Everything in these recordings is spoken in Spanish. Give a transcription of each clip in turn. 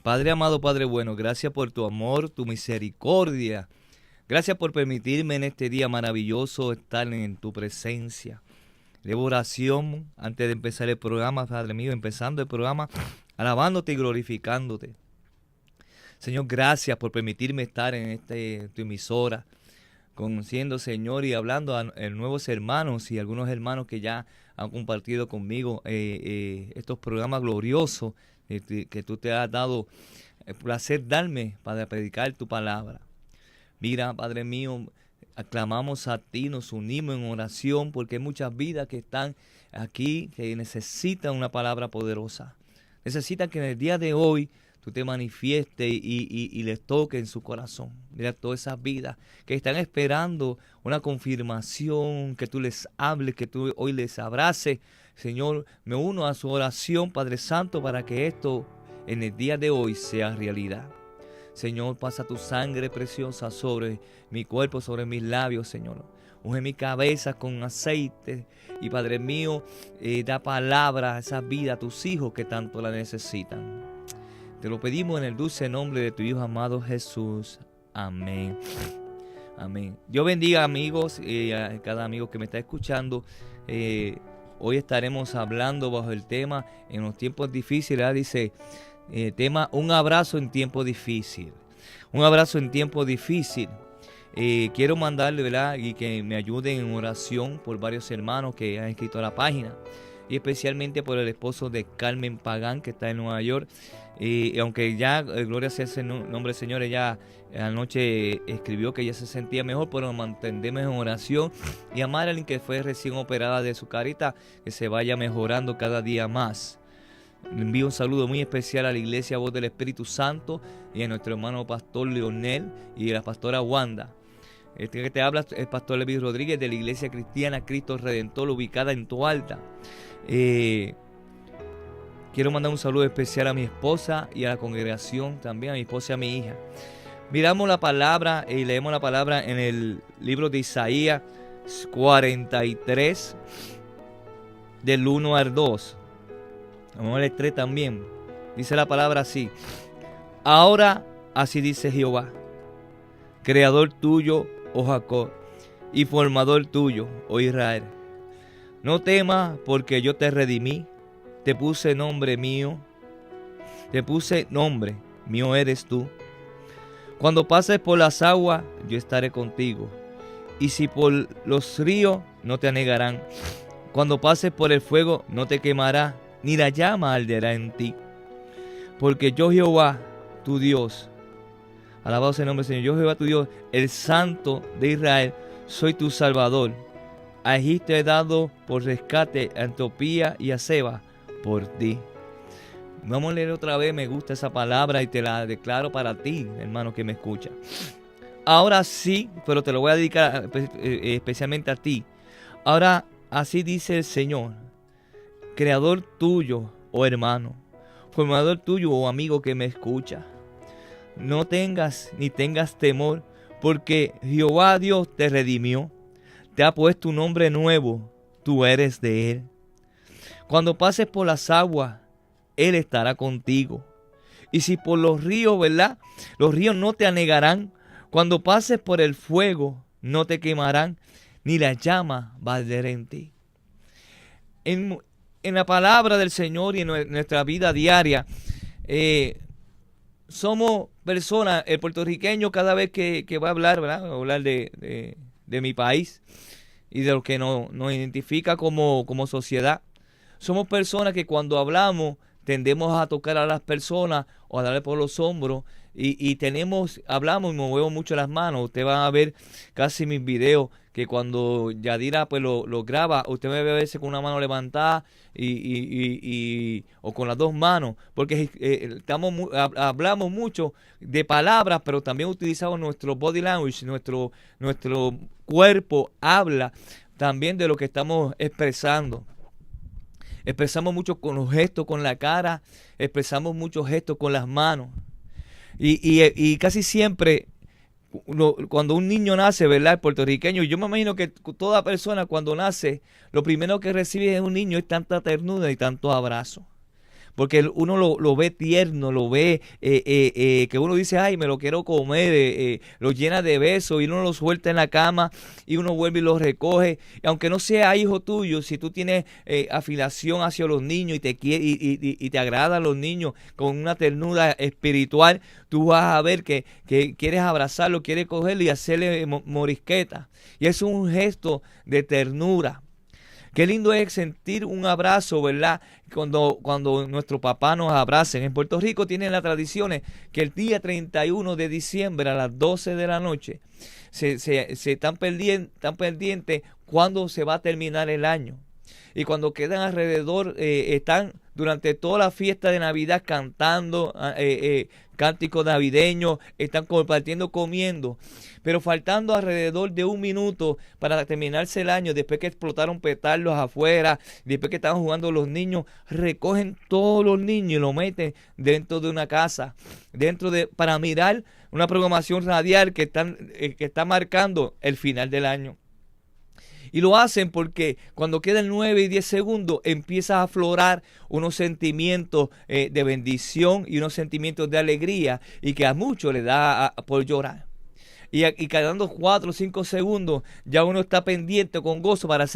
Padre amado, Padre bueno, gracias por tu amor, tu misericordia. Gracias por permitirme en este día maravilloso estar en tu presencia. Debo oración antes de empezar el programa, Padre mío, empezando el programa, alabándote y glorificándote. Señor, gracias por permitirme estar en tu emisora, conociendo, Señor, y hablando a nuevos hermanos y algunos hermanos que ya han compartido conmigo estos programas gloriosos que tú te has dado el placer darme para predicar tu palabra. Mira, Padre mío, aclamamos a ti, nos unimos en oración porque hay muchas vidas que están aquí que necesitan una palabra poderosa. Necesitan que en el día de hoy tú te manifiestes y les toques en su corazón. Mira todas esas vidas que están esperando una confirmación, que tú les hables, que tú hoy les abraces. Señor, me uno a su oración, Padre Santo, para que esto en el día de hoy sea realidad. Señor, pasa tu sangre preciosa sobre mi cuerpo, sobre mis labios, Señor. Unge mi cabeza con aceite y, Padre mío, da palabra a esa vida a tus hijos que tanto la necesitan. Te lo pedimos en el dulce nombre de tu Hijo amado Jesús. Amén. Amén. Dios bendiga, amigos, a cada amigo que me está escuchando. Hoy estaremos hablando bajo el tema en los tiempos difíciles. ¿Verdad? Dice, tema, un abrazo en tiempo difícil. Un abrazo en tiempo difícil. Quiero mandarle, ¿verdad? Y que me ayuden en oración por varios hermanos que han escrito a la página. Y especialmente por el esposo de Carmen Pagán, que está en Nueva York. Y aunque ya, gloria sea ese nombre, Señor, ella anoche escribió que ella se sentía mejor, pero mantendemos en oración y a Marilyn, que fue recién operada de su carita, que se vaya mejorando cada día más. Le envío un saludo muy especial a la Iglesia Voz del Espíritu Santo y a nuestro hermano pastor Leonel y a la pastora Wanda. Este que te habla es el pastor Levi Rodríguez de la Iglesia Cristiana Cristo Redentor, ubicada en Toalta. Quiero mandar un saludo especial a mi esposa y a la congregación, también a mi esposa y a mi hija. Miramos la palabra y leemos la palabra en el libro de Isaías 43, del 1 al 2. Vamos a leer 3 también. Dice la palabra así: ahora así dice Jehová, creador tuyo, oh Jacob, y formador tuyo, oh Israel. No temas, porque yo te redimí, te puse nombre, mío eres tú. Cuando pases por las aguas, yo estaré contigo, y si por los ríos, no te anegarán. Cuando pases por el fuego, no te quemará, ni la llama arderá en ti. Porque yo, Jehová, tu Dios, alabado sea el nombre del Señor, yo, Jehová, tu Dios, el Santo de Israel, soy tu Salvador. A Egipto he dado por rescate a Etiopía y a Seba por ti. Vamos a leer otra vez, me gusta esa palabra y te la declaro para ti, hermano que me escucha. Ahora sí, pero te lo voy a dedicar especialmente a ti. Ahora así dice el Señor, creador tuyo, oh hermano, formador tuyo, oh amigo que me escucha. No tengas ni tengas temor, porque Jehová Dios te redimió, te ha puesto un nombre nuevo, tú eres de Él. Cuando pases por las aguas, Él estará contigo. Y si por los ríos, ¿verdad? Los ríos no te anegarán. Cuando pases por el fuego, no te quemarán, ni la llama va a arder en ti. En la palabra del Señor y en nuestra vida diaria, somos personas, el puertorriqueño cada vez que va a hablar, ¿verdad? Va a hablar de mi país y de lo que nos identifica como sociedad. Somos personas que cuando hablamos tendemos a tocar a las personas o a darle por los hombros y hablamos y movemos mucho las manos. Usted va a ver casi mis videos que cuando Yadira pues lo graba, usted me ve a veces con una mano levantada o con las dos manos, porque hablamos mucho de palabras, pero también utilizamos nuestro body language, nuestro cuerpo habla también de lo que estamos expresando. Expresamos mucho con los gestos, con la cara, expresamos muchos gestos con las manos. Y casi siempre, cuando un niño nace, ¿verdad? El puertorriqueño, yo me imagino que toda persona cuando nace, lo primero que recibe es un niño es tanta ternura y tantos abrazos. porque uno lo ve tierno, lo ve que uno dice, ay, me lo quiero comer, lo llena de besos y uno lo suelta en la cama y uno vuelve y lo recoge. Y aunque no sea hijo tuyo, si tú tienes afiliación hacia los niños y te agradan los niños con una ternura espiritual, tú vas a ver que quieres abrazarlo, quieres cogerlo y hacerle morisqueta. Y es un gesto de ternura. Qué lindo es sentir un abrazo, ¿verdad? Cuando nuestro papá nos abraza. En Puerto Rico tienen las tradiciones que el día 31 de diciembre a las 12 de la noche se están pendientes cuándo se va a terminar el año. Y cuando quedan alrededor, están durante toda la fiesta de Navidad cantando cánticos navideños, están compartiendo, comiendo. Pero faltando alrededor de 1 minuto para terminarse el año, después que explotaron petardos afuera, después que estaban jugando los niños, recogen todos los niños y los meten dentro de una casa, para mirar una programación radial que está marcando el final del año. Y lo hacen porque cuando quedan 9 y 10 segundos empieza a aflorar unos sentimientos de bendición y unos sentimientos de alegría, y que a muchos les da por llorar. Y quedando 4 o 5 segundos, ya uno está pendiente con gozo para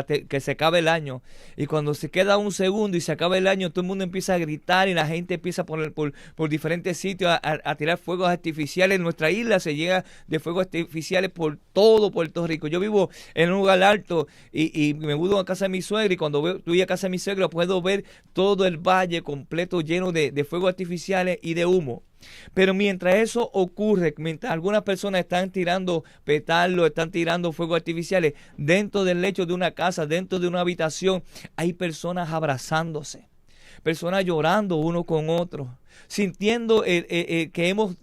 que se acabe el año. Y cuando se queda 1 segundo y se acaba el año, todo el mundo empieza a gritar y la gente empieza por diferentes sitios a tirar fuegos artificiales. En nuestra isla se llega de fuegos artificiales por todo Puerto Rico. Yo vivo en un lugar alto y me mudo a casa de mi suegra, y cuando voy a casa de mi suegra puedo ver todo el valle completo lleno de fuegos artificiales y de humo. Pero mientras eso ocurre, mientras algunas personas están tirando petardos, están tirando fuegos artificiales, dentro del lecho de una casa, dentro de una habitación, hay personas abrazándose, personas llorando uno con otro, sintiendo que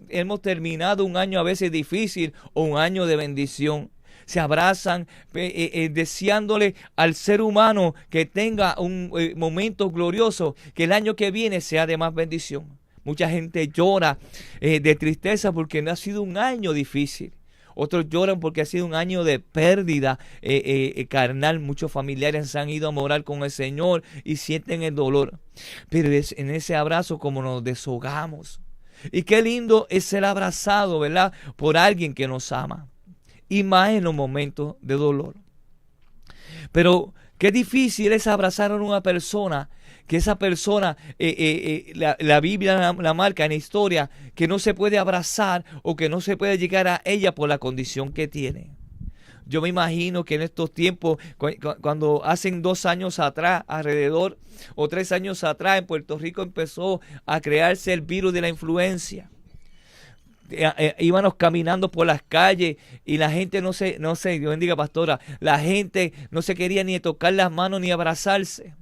hemos terminado un año a veces difícil o un año de bendición. Se abrazan deseándole al ser humano que tenga un momento glorioso, que el año que viene sea de más bendición. Mucha gente llora de tristeza porque no ha sido un año difícil. Otros lloran porque ha sido un año de pérdida carnal. Muchos familiares se han ido a morar con el Señor y sienten el dolor. Pero es en ese abrazo como nos deshogamos. Y qué lindo es ser abrazado, ¿verdad?, por alguien que nos ama. Y más en los momentos de dolor. Pero qué difícil es abrazar a una persona, que esa persona, la Biblia la marca en la historia, que no se puede abrazar o que no se puede llegar a ella por la condición que tiene. Yo me imagino que en estos tiempos, cuando hace 2 años atrás, alrededor, o 3 años atrás, en Puerto Rico empezó a crearse el virus de la influencia. Íbamos caminando por las calles y la gente no sé, Dios bendiga, pastora, la gente no se quería ni tocar las manos ni abrazarse.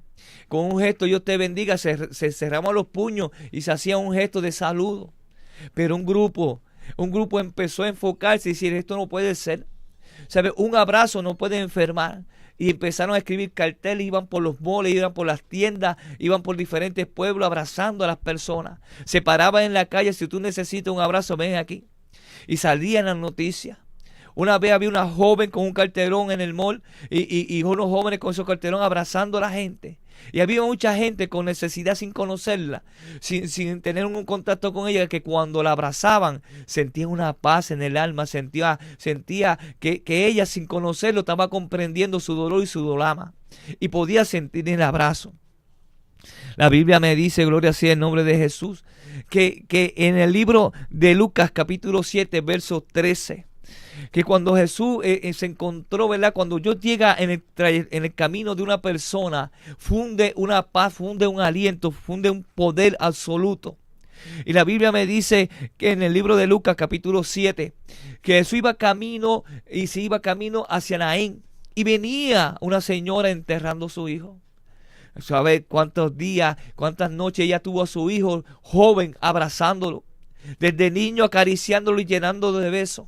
Con un gesto, Dios te bendiga, se cerraban los puños y se hacía un gesto de saludo. Pero un grupo empezó a enfocarse y decir, esto no puede ser. ¿Sabe? Un abrazo no puede enfermar. Y empezaron a escribir carteles, iban por los moles, iban por las tiendas, iban por diferentes pueblos abrazando a las personas. Se paraban en la calle, si tú necesitas un abrazo, ven aquí. Y salían las noticias. Una vez había una joven con un cartelón en el mall y unos jóvenes con esos cartelón abrazando a la gente. Y había mucha gente con necesidad sin conocerla, sin tener un contacto con ella, que cuando la abrazaban sentía una paz en el alma, sentía que ella sin conocerlo estaba comprendiendo su dolor y su dolama y podía sentir el abrazo. La Biblia me dice, gloria sea el nombre de Jesús, que en el libro de Lucas capítulo 7 verso 13, que cuando Jesús se encontró, ¿verdad?, cuando Dios llega en el camino de una persona, funde una paz, funde un aliento, funde un poder absoluto. Y la Biblia me dice que en el libro de Lucas capítulo 7, que Jesús iba camino hacia Naín, y venía una señora enterrando a su hijo. ¿Sabe cuántos días, cuántas noches ella tuvo a su hijo joven abrazándolo, desde niño acariciándolo y llenándolo de besos?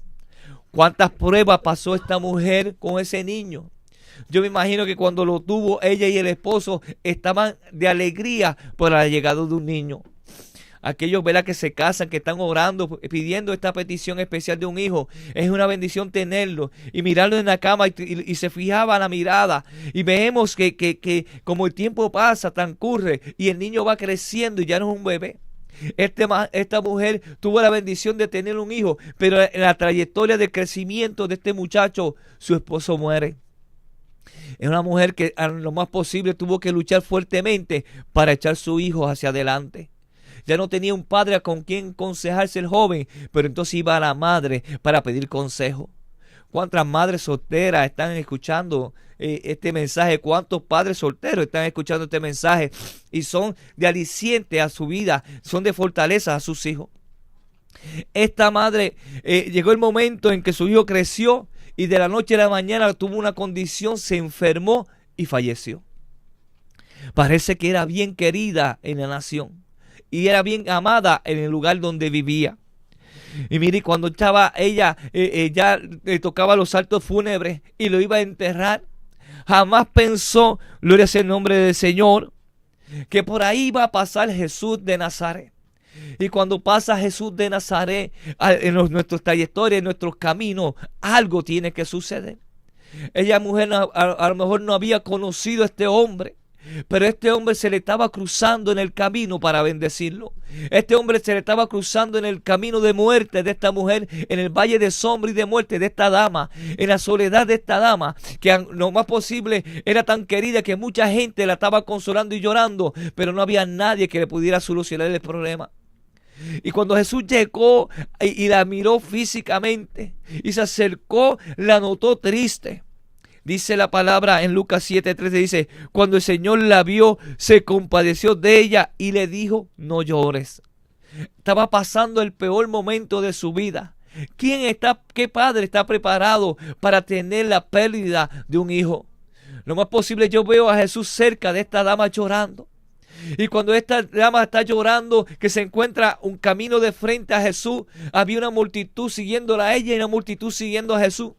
¿Cuántas pruebas pasó esta mujer con ese niño? Yo me imagino que cuando lo tuvo, ella y el esposo estaban de alegría por la llegada de un niño. aquellos, ¿verdad?, que se casan, que están orando, pidiendo esta petición especial de un hijo. Es una bendición tenerlo y mirarlo en la cama y se fijaba la mirada y vemos que como el tiempo pasa, transcurre y el niño va creciendo y ya no es un bebé. Esta mujer tuvo la bendición de tener un hijo, pero en la trayectoria de crecimiento de este muchacho, su esposo muere. Es una mujer que a lo más posible tuvo que luchar fuertemente para echar su hijo hacia adelante. Ya no tenía un padre con quien aconsejarse el joven, pero entonces iba a la madre para pedir consejo. ¿Cuántas madres solteras están escuchando este mensaje? ¿Cuántos padres solteros están escuchando este mensaje? Y son de aliciente a su vida, son de fortaleza a sus hijos. Esta madre llegó el momento en que su hijo creció y de la noche a la mañana tuvo una condición, se enfermó y falleció. Parece que era bien querida en la nación y era bien amada en el lugar donde vivía. Y mire, cuando estaba ella, ya le tocaba los saltos fúnebres y lo iba a enterrar, jamás pensó, gloria sea el nombre del Señor, que por ahí iba a pasar Jesús de Nazaret. Y cuando pasa Jesús de Nazaret en nuestras trayectorias, en nuestros caminos, algo tiene que suceder. Ella, mujer, a lo mejor no había conocido a este hombre, pero este hombre se le estaba cruzando en el camino para bendecirlo. Este hombre se le estaba cruzando en el camino de muerte de esta mujer, en el valle de sombra y de muerte de esta dama, en la soledad de esta dama, que lo más posible era tan querida que mucha gente la estaba consolando y llorando, pero no había nadie que le pudiera solucionar el problema. Y cuando Jesús llegó y la miró físicamente y se acercó, la notó triste. Dice la palabra en Lucas 7:13, dice, cuando el Señor la vio, se compadeció de ella y le dijo, no llores. Estaba pasando el peor momento de su vida. ¿Qué padre está preparado para tener la pérdida de un hijo? Lo más posible, yo veo a Jesús cerca de esta dama llorando. Y cuando esta dama está llorando, que se encuentra un camino de frente a Jesús, había una multitud siguiéndola a ella y una multitud siguiendo a Jesús.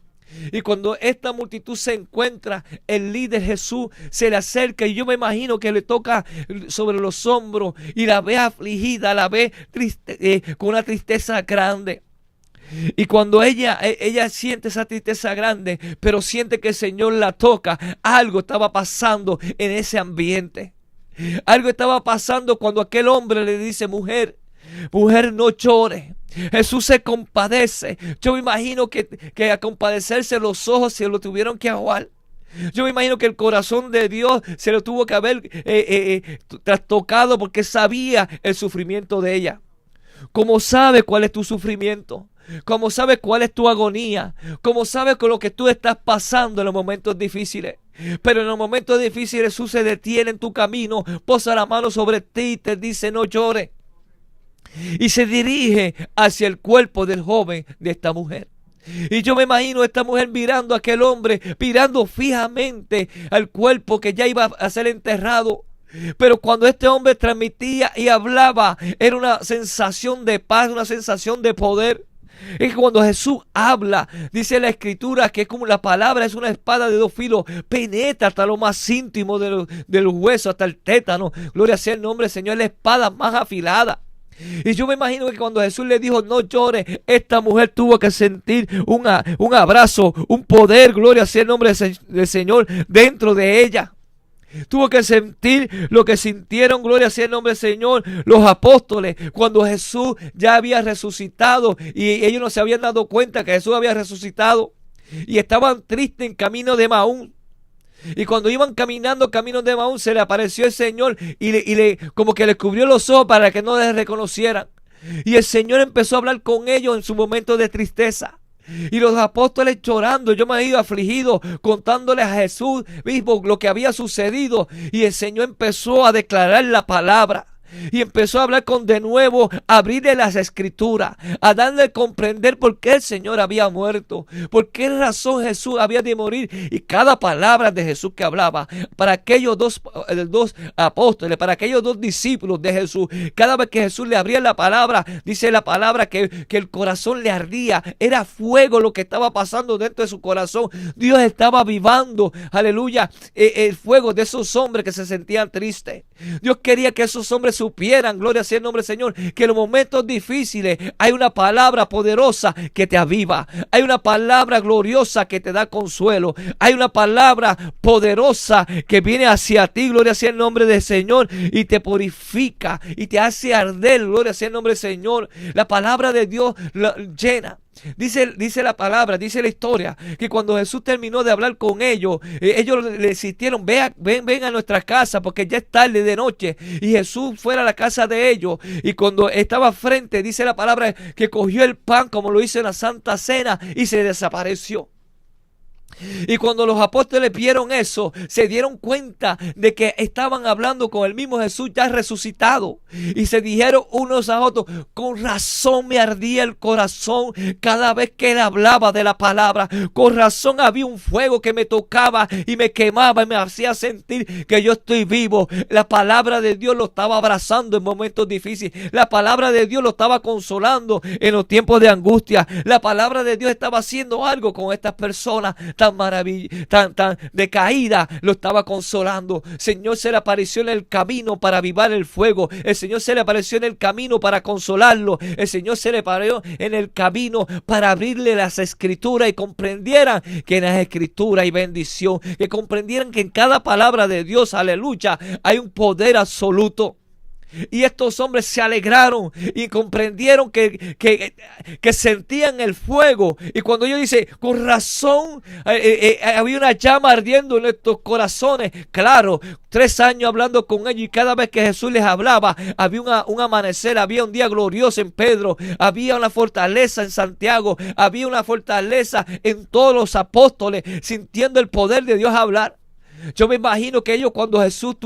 Y cuando esta multitud se encuentra, el líder Jesús se le acerca y yo me imagino que le toca sobre los hombros y la ve afligida, la ve triste, con una tristeza grande. Y cuando ella siente esa tristeza grande, pero siente que el Señor la toca, algo estaba pasando en ese ambiente. Algo estaba pasando cuando aquel hombre le dice, mujer, no llores. Jesús se compadece. Yo me imagino que a compadecerse los ojos se lo tuvieron que aguar. Yo me imagino que el corazón de Dios se lo tuvo que haber trastocado porque sabía el sufrimiento de ella. ¿Cómo sabe cuál es tu sufrimiento? ¿Cómo sabe cuál es tu agonía? ¿Cómo sabe con lo que tú estás pasando en los momentos difíciles? Pero en los momentos difíciles Jesús se detiene en tu camino, posa la mano sobre ti y te dice no llores. Y se dirige hacia el cuerpo del joven de esta mujer. Y yo me imagino a esta mujer mirando a aquel hombre, mirando fijamente al cuerpo que ya iba a ser enterrado. Pero cuando este hombre transmitía y hablaba, era una sensación de paz, una sensación de poder. Es que cuando Jesús habla, dice la Escritura que es como la palabra es una espada de dos filos, penetra hasta lo más íntimo de los huesos, hasta el tétano. Gloria sea el nombre del Señor, es la espada más afilada. Y yo me imagino que cuando Jesús le dijo no llores, esta mujer tuvo que sentir un abrazo, un poder, gloria sea el nombre del Señor dentro de ella. Tuvo que sentir lo que sintieron, gloria sea el nombre del Señor, los apóstoles, cuando Jesús ya había resucitado y ellos no se habían dado cuenta que Jesús había resucitado y estaban tristes en camino de Emaús. Y cuando iban caminando camino de Emaús, se le apareció el Señor y como que le cubrió los ojos para que no les reconocieran. Y el Señor empezó a hablar con ellos en su momento de tristeza. Y los apóstoles llorando, yo me he ido afligido, contándoles a Jesús mismo lo que había sucedido. Y el Señor empezó a declarar la palabra. Y empezó a hablar de nuevo, a abrirle las escrituras, a darle a comprender por qué el Señor había muerto, por qué razón Jesús había de morir. Y cada palabra de Jesús que hablaba, para aquellos dos apóstoles, para aquellos dos discípulos de Jesús, cada vez que Jesús le abría la palabra, dice la palabra que el corazón le ardía, era fuego lo que estaba pasando dentro de su corazón. Dios estaba avivando, aleluya, el fuego de esos hombres que se sentían tristes. Dios quería que esos hombres supieran, gloria sea el nombre del Señor, que en los momentos difíciles hay una palabra poderosa que te aviva, hay una palabra gloriosa que te da consuelo, hay una palabra poderosa que viene hacia ti, gloria sea el nombre del Señor, y te purifica y te hace arder, gloria sea el nombre del Señor. La palabra de Dios llena. Dice la palabra, dice la historia, que cuando Jesús terminó de hablar con ellos, ellos le insistieron, ven a nuestra casa porque ya es tarde de noche. Y Jesús fue a la casa de ellos, y cuando estaba frente, dice la palabra, que cogió el pan como lo hizo en la Santa Cena y se desapareció. Y cuando los apóstoles vieron eso, se dieron cuenta de que estaban hablando con el mismo Jesús ya resucitado. Y se dijeron unos a otros, con razón me ardía el corazón cada vez que él hablaba de la palabra. Con razón había un fuego que me tocaba y me quemaba y me hacía sentir que yo estoy vivo. La palabra de Dios lo estaba abrazando en momentos difíciles. La palabra de Dios lo estaba consolando en los tiempos de angustia. La palabra de Dios estaba haciendo algo con estas personas tan decaída, lo estaba consolando. Señor se le apareció en el camino para avivar el fuego. El Señor se le apareció en el camino para consolarlo. El Señor se le apareció en el camino para abrirle las escrituras y comprendieran que en las escrituras hay bendición, que comprendieran que en cada palabra de Dios, aleluya, hay un poder absoluto. Y estos hombres se alegraron y comprendieron que sentían el fuego. Y cuando ellos dicen, con razón, había una llama ardiendo en nuestros corazones. Claro, 3 años hablando con ellos, y cada vez que Jesús les hablaba, había un amanecer, había un día glorioso en Pedro, había una fortaleza en Santiago, había una fortaleza en todos los apóstoles, sintiendo el poder de Dios hablar. Yo me imagino que ellos, cuando Jesús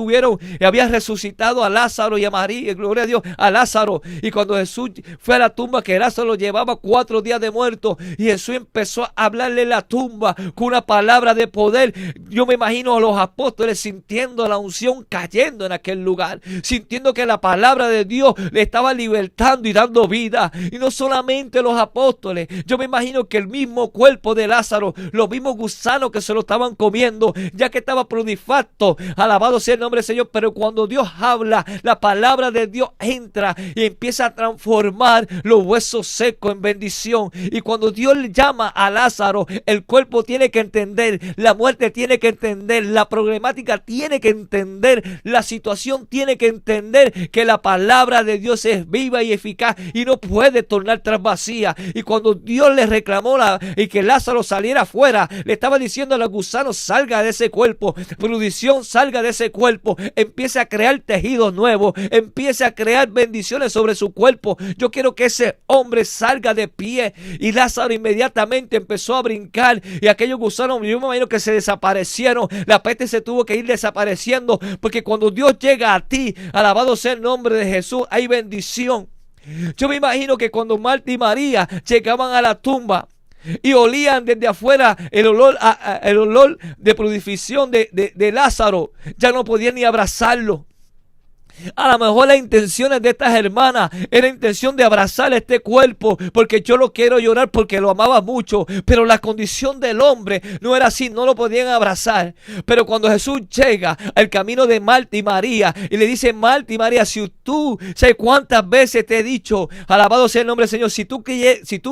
había resucitado a Lázaro y a María, gloria a Dios, a Lázaro, y cuando Jesús fue a la tumba, que Lázaro llevaba 4 días de muerto, y Jesús empezó a hablarle en la tumba con una palabra de poder. Yo me imagino a los apóstoles sintiendo la unción cayendo en aquel lugar, sintiendo que la palabra de Dios le estaba libertando y dando vida. Y no solamente los apóstoles, yo me imagino que el mismo cuerpo de Lázaro, los mismos gusanos que se lo estaban comiendo, ya que estaba pudefacto, alabado sea el nombre del Señor. Pero cuando Dios habla, la palabra de Dios entra y empieza a transformar los huesos secos en bendición. Y cuando Dios le llama a Lázaro, el cuerpo tiene que entender, la muerte tiene que entender, la problemática tiene que entender, la situación tiene que entender que la palabra de Dios es viva y eficaz y no puede tornar tras vacía. Y cuando Dios le reclamó y que Lázaro saliera afuera, le estaba diciendo a los gusanos, salga de ese cuerpo, pudrición, salga de ese cuerpo, empiece a crear tejidos nuevos, empiece a crear bendiciones sobre su cuerpo. Yo quiero que ese hombre salga de pie. Y Lázaro inmediatamente empezó a brincar, y aquellos gusanos, yo me imagino que se desaparecieron. La peste se tuvo que ir desapareciendo, porque cuando Dios llega a ti, alabado sea el nombre de Jesús, hay bendición. Yo me imagino que cuando Marta y María llegaban a la tumba y olían desde afuera el olor de purificación de Lázaro, ya no podían ni abrazarlo. A lo mejor las intenciones de estas hermanas era intención de abrazar este cuerpo, porque yo lo quiero llorar porque lo amaba mucho, pero la condición del hombre no era así, no lo podían abrazar. Pero cuando Jesús llega al camino de Marta y María y le dice, Marta y María, si tú, ¿sabes cuántas veces te he dicho, alabado sea el nombre del Señor, si tú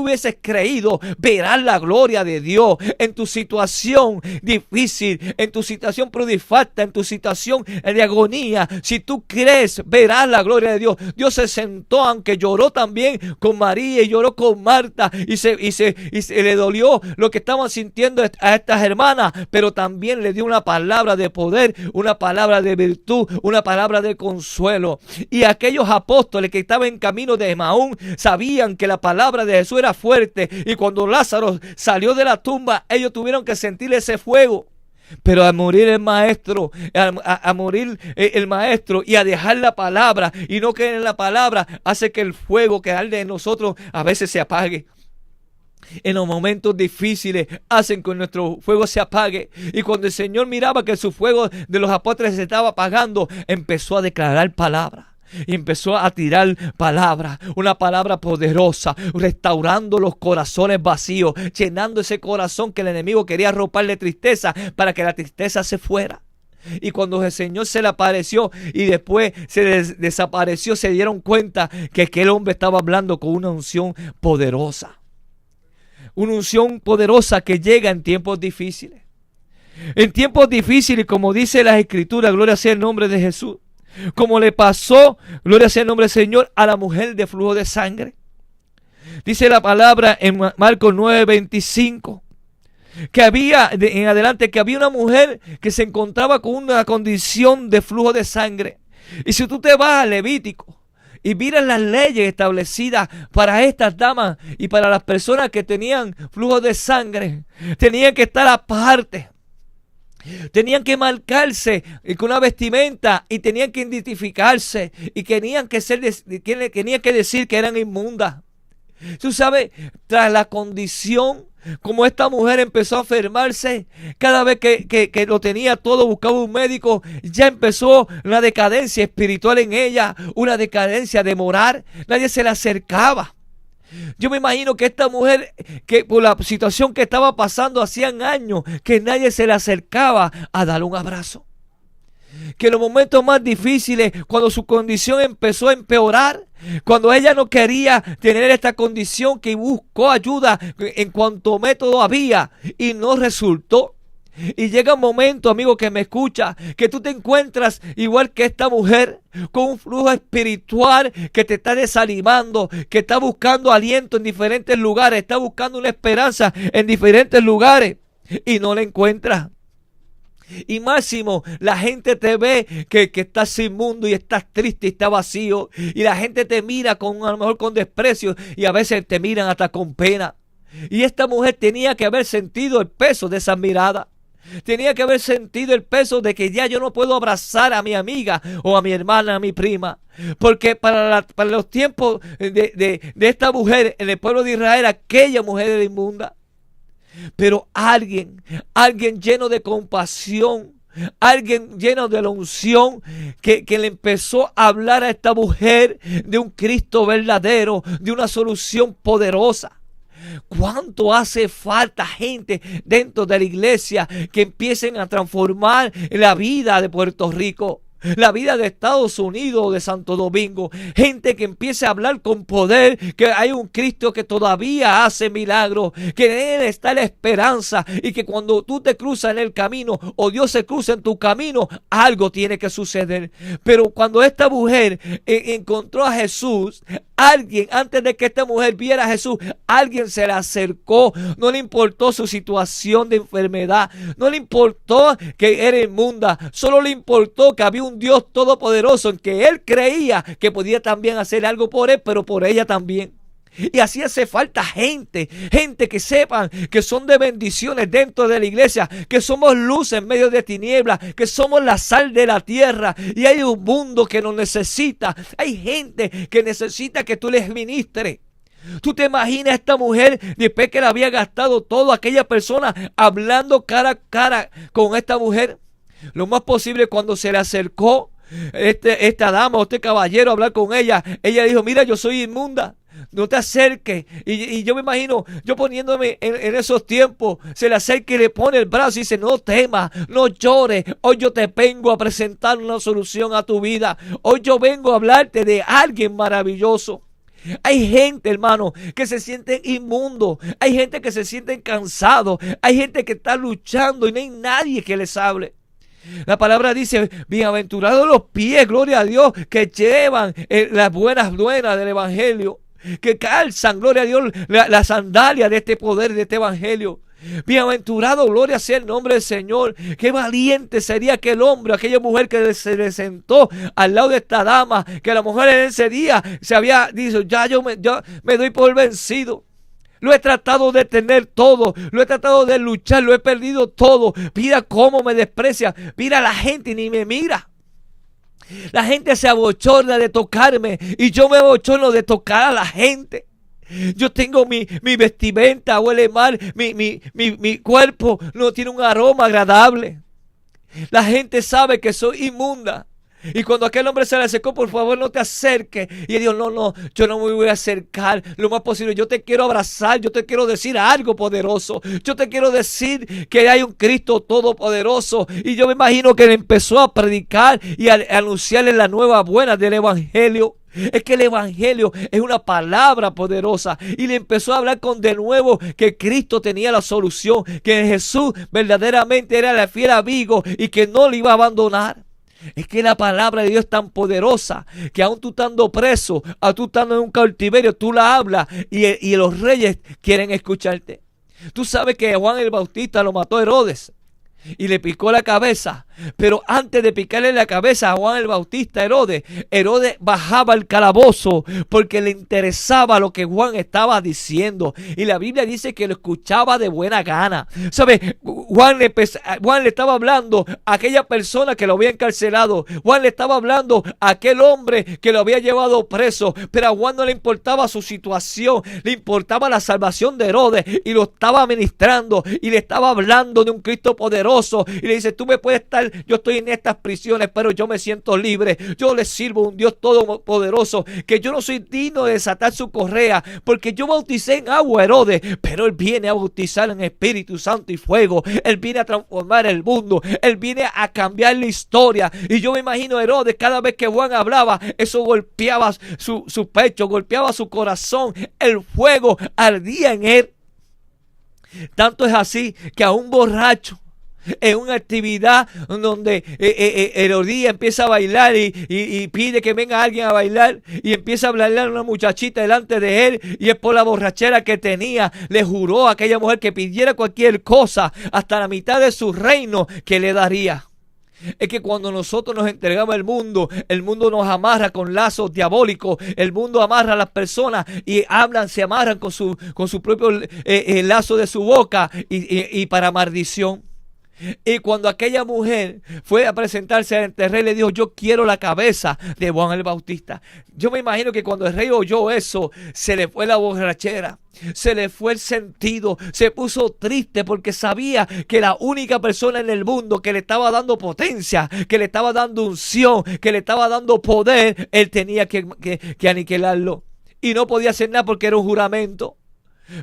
hubieses creído, verás la gloria de Dios en tu situación difícil, en tu situación pudefacta, en tu situación de agonía? Si tú crees, verás la gloria de Dios. Dios se sentó, aunque lloró también con María y lloró con Marta, y se le dolió lo que estaban sintiendo a estas hermanas, pero también le dio una palabra de poder, una palabra de virtud, una palabra de consuelo. Y aquellos apóstoles que estaban en camino de Emaús sabían que la palabra de Jesús era fuerte, y cuando Lázaro salió de la tumba, ellos tuvieron que sentir ese fuego. Pero a morir el maestro, a morir el maestro y a dejar la palabra y no creer en la palabra, hace que el fuego que arde en nosotros a veces se apague. En los momentos difíciles hacen que nuestro fuego se apague. Y cuando el Señor miraba que su fuego de los apóstoles se estaba apagando, empezó a declarar palabra. Y empezó a tirar palabra, una palabra poderosa, restaurando los corazones vacíos, llenando ese corazón que el enemigo quería arropar de tristeza para que la tristeza se fuera. Y cuando el Señor se le apareció y después se desapareció, se dieron cuenta que aquel hombre estaba hablando con una unción poderosa. Una unción poderosa que llega en tiempos difíciles. En tiempos difíciles, como dice la Escritura, gloria sea el nombre de Jesús. Como le pasó, gloria sea el nombre del Señor, a la mujer de flujo de sangre. Dice la palabra en Marcos 9:25. Que había, en adelante, que había una mujer que se encontraba con una condición de flujo de sangre. Y si tú te vas a Levítico y miras las leyes establecidas para estas damas y para las personas que tenían flujo de sangre, tenían que estar aparte. Tenían que marcarse con una vestimenta y tenían que identificarse y tenían que decir que eran inmundas. Tú sabes, tras la condición, como esta mujer empezó a enfermarse, cada vez que lo tenía todo, buscaba un médico, ya empezó una decadencia espiritual en ella, una decadencia de moral, nadie se le acercaba. Yo me imagino que esta mujer, que por la situación que estaba pasando hacían años, que nadie se le acercaba a darle un abrazo. Que en los momentos más difíciles, cuando su condición empezó a empeorar, cuando ella no quería tener esta condición, que buscó ayuda en cuanto método había y no resultó. Y llega un momento, amigo que me escucha, que tú te encuentras igual que esta mujer, con un flujo espiritual que te está desanimando, que está buscando aliento en diferentes lugares, está buscando una esperanza en diferentes lugares y no la encuentras. Y máximo, la gente te ve que estás inmundo y estás triste y estás vacío. Y la gente te mira a lo mejor con desprecio y a veces te miran hasta con pena. Y esta mujer tenía que haber sentido el peso de esa mirada. Tenía que haber sentido el peso de que ya yo no puedo abrazar a mi amiga o a mi hermana, a mi prima. Porque para los tiempos de esta mujer en el pueblo de Israel, aquella mujer era inmunda. Pero alguien lleno de compasión, alguien lleno de la unción, que le empezó a hablar a esta mujer de un Cristo verdadero, de una solución poderosa. ¿Cuánto hace falta gente dentro de la iglesia que empiecen a transformar la vida de Puerto Rico? La vida de Estados Unidos, de Santo Domingo. Gente que empiece a hablar con poder, que hay un Cristo que todavía hace milagros, que en Él está la esperanza, y que cuando tú te cruzas en el camino o Dios se cruza en tu camino, algo tiene que suceder. Pero cuando esta mujer encontró a Jesús, alguien, antes de que esta mujer viera a Jesús, alguien se le acercó. No le importó su situación de enfermedad, no le importó que era inmunda, solo le importó que había un Dios todopoderoso en que él creía que podía también hacer algo por él, pero por ella también. Y así hace falta gente que sepan que son de bendiciones dentro de la iglesia, que somos luz en medio de tinieblas, que somos la sal de la tierra. Y hay un mundo que nos necesita, hay gente que necesita que tú les ministres. ¿Tú te imaginas a esta mujer después que le había gastado todo, aquella persona hablando cara a cara con esta mujer? Lo más posible, cuando se le acercó esta dama o este caballero a hablar con ella, ella dijo: mira, yo soy inmunda, no te acerques. Y yo me imagino, yo poniéndome en esos tiempos, se le acerca y le pone el brazo y dice: no temas, no llores, hoy yo te vengo a presentar una solución a tu vida, hoy yo vengo a hablarte de alguien maravilloso. Hay gente, hermano, que se sienten inmundos, hay gente que se sienten cansados, hay gente que está luchando y no hay nadie que les hable. La palabra dice: bienaventurados los pies, gloria a Dios, que llevan las buenas nuevas del evangelio, que calzan, gloria a Dios, la sandalia de este poder, de este evangelio. Bienaventurado, gloria sea el nombre del Señor. Qué valiente sería aquel hombre, aquella mujer que se le sentó al lado de esta dama, que la mujer en ese día se había dicho: ya yo me doy por vencido. Lo he tratado de tener todo, lo he tratado de luchar, lo he perdido todo. Mira cómo me desprecia, mira la gente y ni me mira. La gente se abochorna de tocarme y yo me abochorno de tocar a la gente. Yo tengo mi vestimenta, huele mal, mi cuerpo no tiene un aroma agradable. La gente sabe que soy inmunda. Y cuando aquel hombre se le acercó, por favor no te acerques. Y él dijo, no, yo no me voy a acercar lo más posible. Yo te quiero abrazar, yo te quiero decir algo poderoso. Yo te quiero decir que hay un Cristo todopoderoso. Y yo me imagino que él empezó a predicar y a anunciarle la nueva buena del evangelio. Es que el evangelio es una palabra poderosa. Y le empezó a hablar de nuevo que Cristo tenía la solución, que Jesús verdaderamente era el fiel amigo y que no le iba a abandonar. Es que la palabra de Dios es tan poderosa que aún tú estando preso, aún tú estando en un cautiverio, tú la hablas y los reyes quieren escucharte. Tú sabes que Juan el Bautista lo mató Herodes y le picó la cabeza. Pero antes de picarle la cabeza a Juan el Bautista, Herodes bajaba al calabozo porque le interesaba lo que Juan estaba diciendo. Y la Biblia dice que lo escuchaba de buena gana. ¿Sabes? Juan le estaba hablando a aquella persona que lo había encarcelado. Juan le estaba hablando a aquel hombre que lo había llevado preso. Pero a Juan no le importaba su situación, le importaba la salvación de Herodes. Y lo estaba ministrando y le estaba hablando de un Cristo poderoso. Y le dice, tú me puedes estar, yo estoy en estas prisiones, pero yo me siento libre. Yo le sirvo a un Dios todopoderoso, que yo no soy digno de desatar su correa, porque yo bauticé en agua a Herodes, pero él viene a bautizar en Espíritu Santo y fuego. Él viene a transformar el mundo, él viene a cambiar la historia. Y yo me imagino a Herodes, cada vez que Juan hablaba, eso golpeaba su pecho, golpeaba su corazón. El fuego ardía en él. Tanto es así que a un borracho, en una actividad donde Herodías empieza a bailar y pide que venga alguien a bailar, y empieza a bailar una muchachita delante de él, y es por la borrachera que tenía, le juró a aquella mujer que pidiera cualquier cosa, hasta la mitad de su reino, que le daría. Es que cuando nosotros nos entregamos al mundo, el mundo nos amarra con lazos diabólicos. El mundo amarra a las personas y se amarran con su propio lazo de su boca y para maldición. Y cuando aquella mujer fue a presentarse ante el rey, le dijo, yo quiero la cabeza de Juan el Bautista. Yo me imagino que cuando el rey oyó eso, se le fue la borrachera, se le fue el sentido, se puso triste porque sabía que la única persona en el mundo que le estaba dando potencia, que le estaba dando unción, que le estaba dando poder, él tenía que aniquilarlo. Y no podía hacer nada porque era un juramento.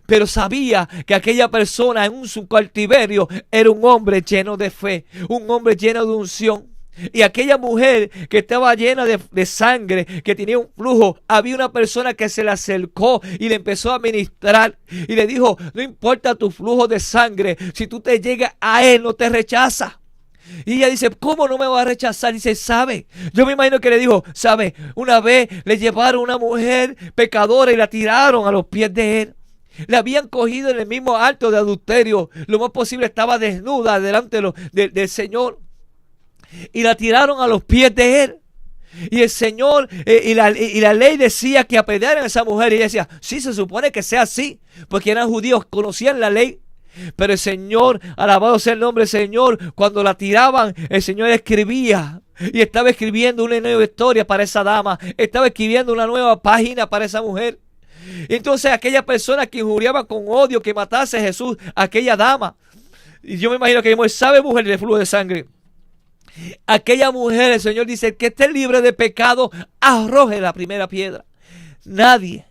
Pero sabía que aquella persona en su cautiverio era un hombre lleno de fe, un hombre lleno de unción. Y aquella mujer que estaba llena de sangre, que tenía un flujo, había una persona que se le acercó y le empezó a ministrar y le dijo, no importa tu flujo de sangre, si tú te llegas a él no te rechaza. Y ella dice, ¿cómo no me va a rechazar? Dice, ¿sabe? Yo me imagino que le dijo, ¿sabe? Una vez le llevaron a una mujer pecadora y la tiraron a los pies de él. La habían cogido en el mismo acto de adulterio. Lo más posible estaba desnuda delante del Señor. Y la tiraron a los pies de él. Y el Señor y la ley decía que apedrearan a esa mujer. Y ella decía, sí, se supone que sea así, porque eran judíos, conocían la ley. Pero el Señor, alabado sea el nombre del Señor, cuando la tiraban, el Señor escribía. Y estaba escribiendo una nueva historia para esa dama. Estaba escribiendo una nueva página para esa mujer. Entonces aquella persona que injuriaba con odio que matase a Jesús, aquella dama, y yo me imagino que mujer, ¿sabe, mujer de flujo de sangre? Aquella mujer, el Señor dice, que esté libre de pecado, arroje la primera piedra. Nadie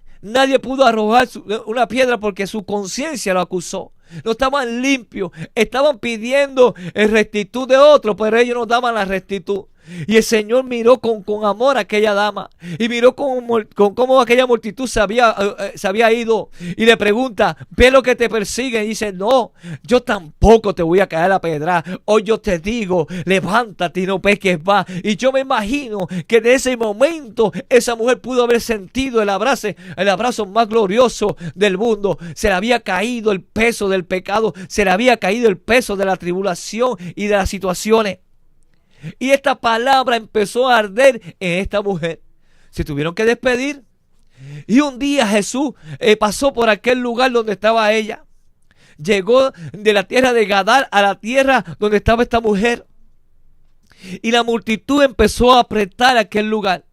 pudo arrojar una piedra porque su conciencia lo acusó. No estaban limpios, estaban pidiendo el rectitud de otro, pero ellos no daban la rectitud. Y el Señor miró con amor a aquella dama y miró con cómo aquella multitud se había ido y le pregunta, ¿ve lo que te persiguen? Y dice, no, yo tampoco te voy a caer a pedra. Hoy yo te digo, levántate y no peques más. Y yo me imagino que de ese momento esa mujer pudo haber sentido el abrazo más glorioso del mundo. Se le había caído el peso del pecado, se le había caído el peso de la tribulación y de las situaciones. Y esta palabra empezó a arder en esta mujer. Se tuvieron que despedir. Y un día Jesús pasó por aquel lugar donde estaba ella. Llegó de la tierra de Gadar a la tierra donde estaba esta mujer. Y la multitud empezó a apretar aquel lugar.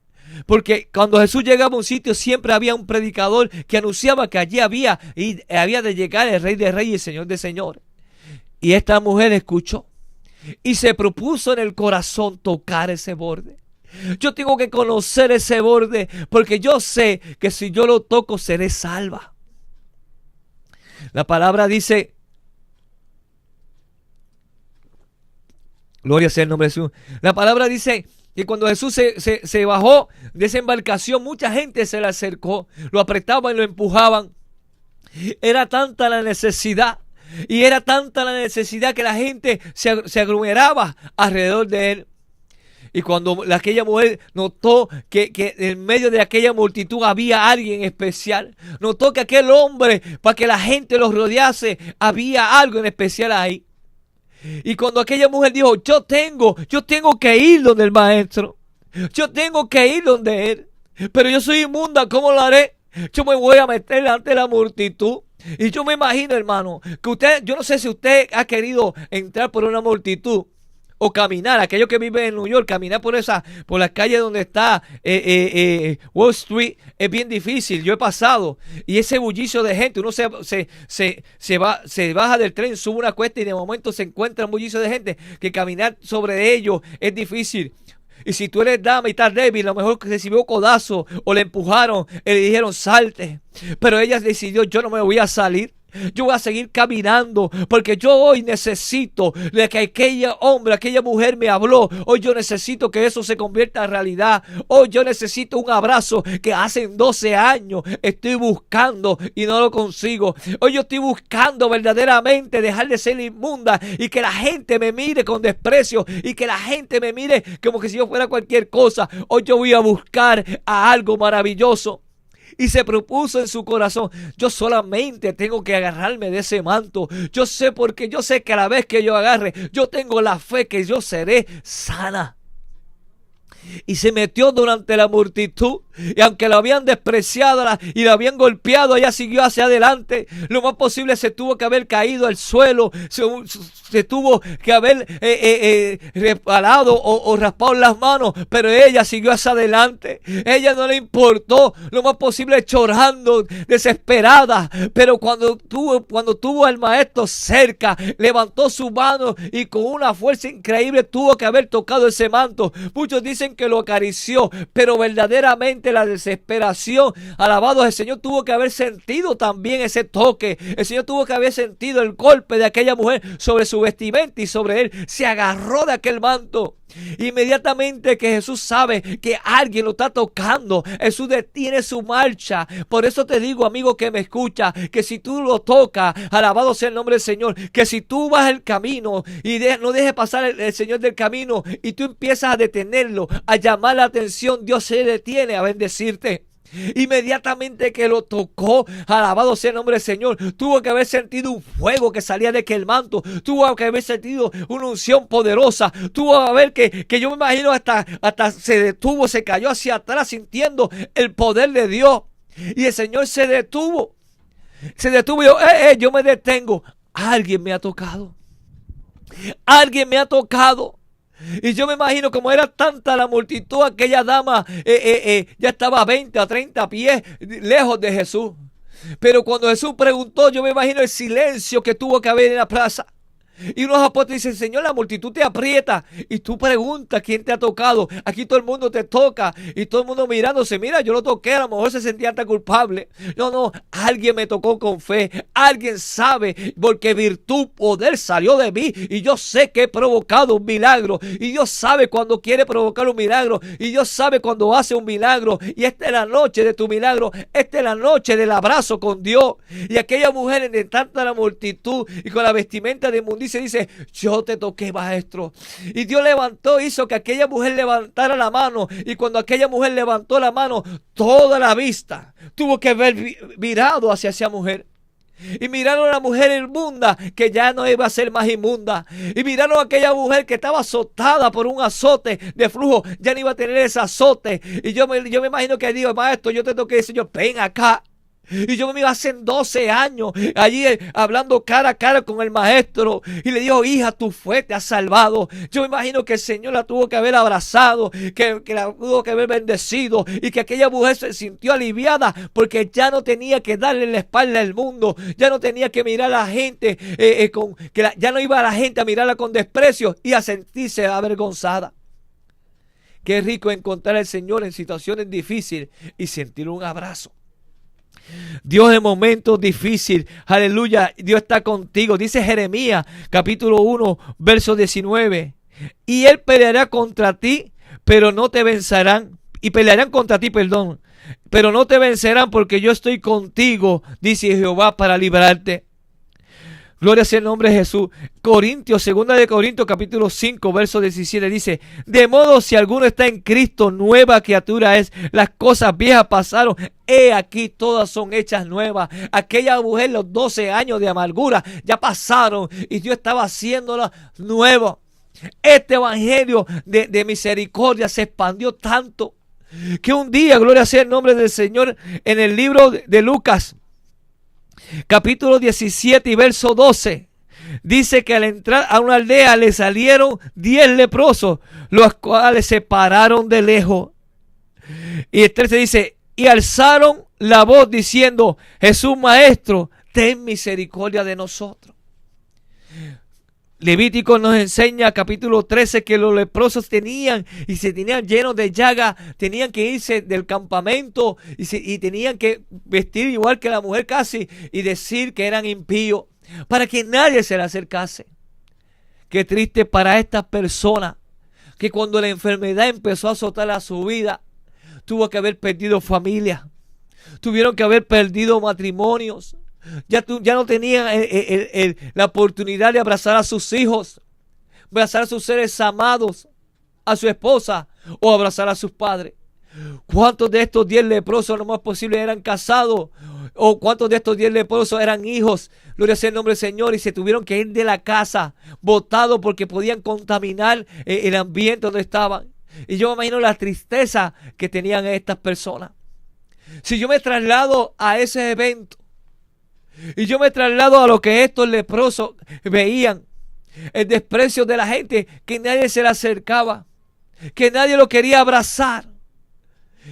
Porque cuando Jesús llegaba a un sitio siempre había un predicador que anunciaba que allí había de llegar el Rey de Reyes y el Señor de Señores. Y esta mujer escuchó. Y se propuso en el corazón tocar ese borde. Yo tengo que conocer ese borde, porque yo sé que si yo lo toco seré salva. La palabra dice, gloria sea el nombre de Jesús. La palabra dice que cuando Jesús se bajó de esa embarcación, mucha gente se le acercó, lo apretaban y lo empujaban. Era tanta la necesidad, y era tanta la necesidad que la gente se aglomeraba alrededor de él. Y cuando aquella mujer notó que en medio de aquella multitud había alguien especial, notó que aquel hombre, para que la gente los rodease, había algo en especial ahí. Y cuando aquella mujer dijo, yo tengo que ir donde el maestro, yo tengo que ir donde él, pero yo soy inmunda, ¿cómo lo haré? Yo me voy a meter ante la multitud. Y yo me imagino, hermano, que yo no sé si usted ha querido entrar por una multitud o caminar, aquellos que viven en New York, caminar por las calles donde está Wall Street es bien difícil. Yo he pasado y ese bullicio de gente, uno se baja del tren, sube una cuesta y de momento se encuentra un bullicio de gente que caminar sobre ellos es difícil. Y si tú eres dama y estás débil, a lo mejor recibió codazo o le empujaron y le dijeron salte. Pero ella decidió, yo no me voy a salir. Yo voy a seguir caminando porque yo hoy necesito de que aquella mujer me habló. Hoy yo necesito que eso se convierta en realidad. Hoy yo necesito un abrazo que hace 12 años estoy buscando y no lo consigo. Hoy yo estoy buscando verdaderamente dejar de ser inmunda y que la gente me mire con desprecio y que la gente me mire como que si yo fuera cualquier cosa. Hoy yo voy a buscar a algo maravilloso. Y se propuso en su corazón, yo solamente tengo que agarrarme de ese manto. Yo sé, porque yo sé que a la vez que yo agarre, yo tengo la fe que yo seré sana. Y se metió durante la multitud. Y aunque la habían despreciado y la habían golpeado, ella siguió hacia adelante. Lo más posible se tuvo que haber caído al suelo. Se tuvo que haber resbalado o raspado las manos. Pero ella siguió hacia adelante. Ella no le importó. Lo más posible llorando, desesperada. Pero cuando tuvo al maestro cerca, levantó su mano y con una fuerza increíble tuvo que haber tocado ese manto. Muchos dicen que lo acarició, pero verdaderamente la desesperación, alabado al Señor, tuvo que haber sentido también ese toque. El Señor tuvo que haber sentido el golpe de aquella mujer sobre su vestimenta y sobre él. Se agarró de aquel manto. Inmediatamente que Jesús sabe que alguien lo está tocando, Jesús detiene su marcha. Por eso te digo, amigo que me escucha, que si tú lo tocas, alabado sea el nombre del Señor, que si tú vas el camino y no dejes pasar el Señor del camino y tú empiezas a detenerlo, a llamar la atención, Dios se detiene a bendecirte. Inmediatamente que lo tocó, alabado sea el nombre del Señor, tuvo que haber sentido un fuego que salía de aquel manto, tuvo que haber sentido una unción poderosa, tuvo que haber que yo me imagino hasta se detuvo, se cayó hacia atrás sintiendo el poder de Dios. Y el Señor se detuvo y yo me detengo. Alguien me ha tocado. Alguien me ha tocado. Y yo me imagino, como era tanta la multitud, aquella dama ya estaba a 20 a 30 pies lejos de Jesús. Pero cuando Jesús preguntó, yo me imagino el silencio que tuvo que haber en la plaza. Y unos apóstoles dicen, Señor, la multitud te aprieta. Y tú preguntas quién te ha tocado. Aquí todo el mundo te toca. Y todo el mundo mirándose. Mira, yo lo toqué, a lo mejor se sentía hasta culpable. No, alguien me tocó con fe. Alguien sabe, porque virtud, poder salió de mí. Y yo sé que he provocado un milagro. Y Dios sabe cuando quiere provocar un milagro. Y Dios sabe cuando hace un milagro. Y esta es la noche de tu milagro. Esta es la noche del abrazo con Dios. Y aquella mujer en tanta la multitud y con la vestimenta de inmundicia dice, yo te toqué, maestro. Y Dios hizo que aquella mujer levantara la mano. Y cuando aquella mujer levantó la mano, toda la vista tuvo que haber virado hacia esa mujer. Y miraron a la mujer inmunda, que ya no iba a ser más inmunda. Y miraron a aquella mujer que estaba azotada por un azote de flujo, ya no iba a tener ese azote. Y yo me imagino que digo, maestro, yo te toqué, Señor, ven acá. Y yo me iba hace 12 años allí hablando cara a cara con el maestro. Y le dijo, hija, tu fe te ha salvado. Yo me imagino que el Señor la tuvo que haber abrazado, que la tuvo que haber bendecido. Y que aquella mujer se sintió aliviada porque ya no tenía que darle la espalda al mundo. Ya no tenía que mirar a la gente, ya no iba a la gente a mirarla con desprecio y a sentirse avergonzada. Qué rico encontrar al Señor en situaciones difíciles y sentir un abrazo. Dios en momentos difíciles, aleluya, Dios está contigo. Dice Jeremías capítulo 1, verso 19. Y Él peleará contra ti, pero no te vencerán. Y pelearán contra ti, perdón, pero no te vencerán porque yo estoy contigo, dice Jehová, para librarte. Gloria sea el nombre de Jesús. Segunda de Corintios capítulo 5 verso 17 dice: de modo si alguno está en Cristo, nueva criatura es, las cosas viejas pasaron, he aquí todas son hechas nuevas. Aquella mujer, los 12 años de amargura ya pasaron y Dios estaba haciéndola nueva. Este evangelio de misericordia se expandió tanto que un día, gloria sea el nombre del Señor, en el libro de Lucas capítulo 17 y verso 12, dice que al entrar a una aldea le salieron 10 leprosos, los cuales se pararon de lejos. Y el 13 dice: y alzaron la voz diciendo: Jesús, Maestro, ten misericordia de nosotros. Levítico nos enseña, capítulo 13, que los leprosos tenían llenos de llagas, tenían que irse del campamento y tenían que vestir igual que la mujer casi y decir que eran impíos para que nadie se le acercase. Qué triste para estas personas que cuando la enfermedad empezó a azotar a su vida, tuvo que haber perdido familia, tuvieron que haber perdido matrimonios. Ya no tenían la oportunidad de abrazar a sus hijos, abrazar a sus seres amados, a su esposa o abrazar a sus padres. ¿Cuántos de estos 10 leprosos lo más posible eran casados? ¿O cuántos de estos 10 leprosos eran hijos? Gloria sea el nombre del Señor. Y se tuvieron que ir de la casa, botados porque podían contaminar el ambiente donde estaban. Y yo me imagino la tristeza que tenían estas personas. Si yo me traslado a ese evento, y yo me traslado a lo que estos leprosos veían, el desprecio de la gente, que nadie se le acercaba, que nadie lo quería abrazar,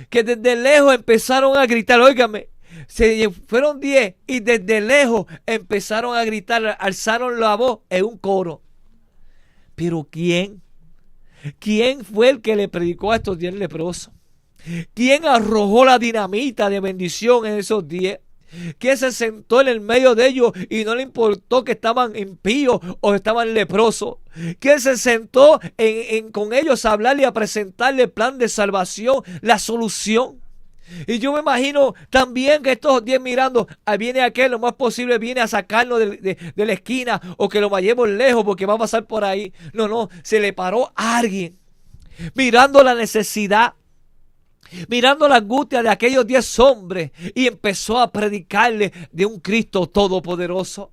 que desde lejos empezaron a gritar. Óigame, se fueron 10 y desde lejos empezaron a gritar, alzaron la voz en un coro. Pero ¿quién fue el que le predicó a estos 10 leprosos? ¿Quién arrojó la dinamita de bendición en esos 10? ¿Quién se sentó en el medio de ellos y no le importó que estaban impíos o estaban leprosos? ¿Quién se sentó con ellos a hablarle y a presentarle el plan de salvación, la solución? Y yo me imagino también que estos 10 mirando, viene aquel, lo más posible viene a sacarnos de la esquina, o que lo vayamos lejos porque va a pasar por ahí. No, se le paró a alguien mirando la necesidad, mirando la angustia de aquellos 10 hombres, y empezó a predicarle de un Cristo todopoderoso.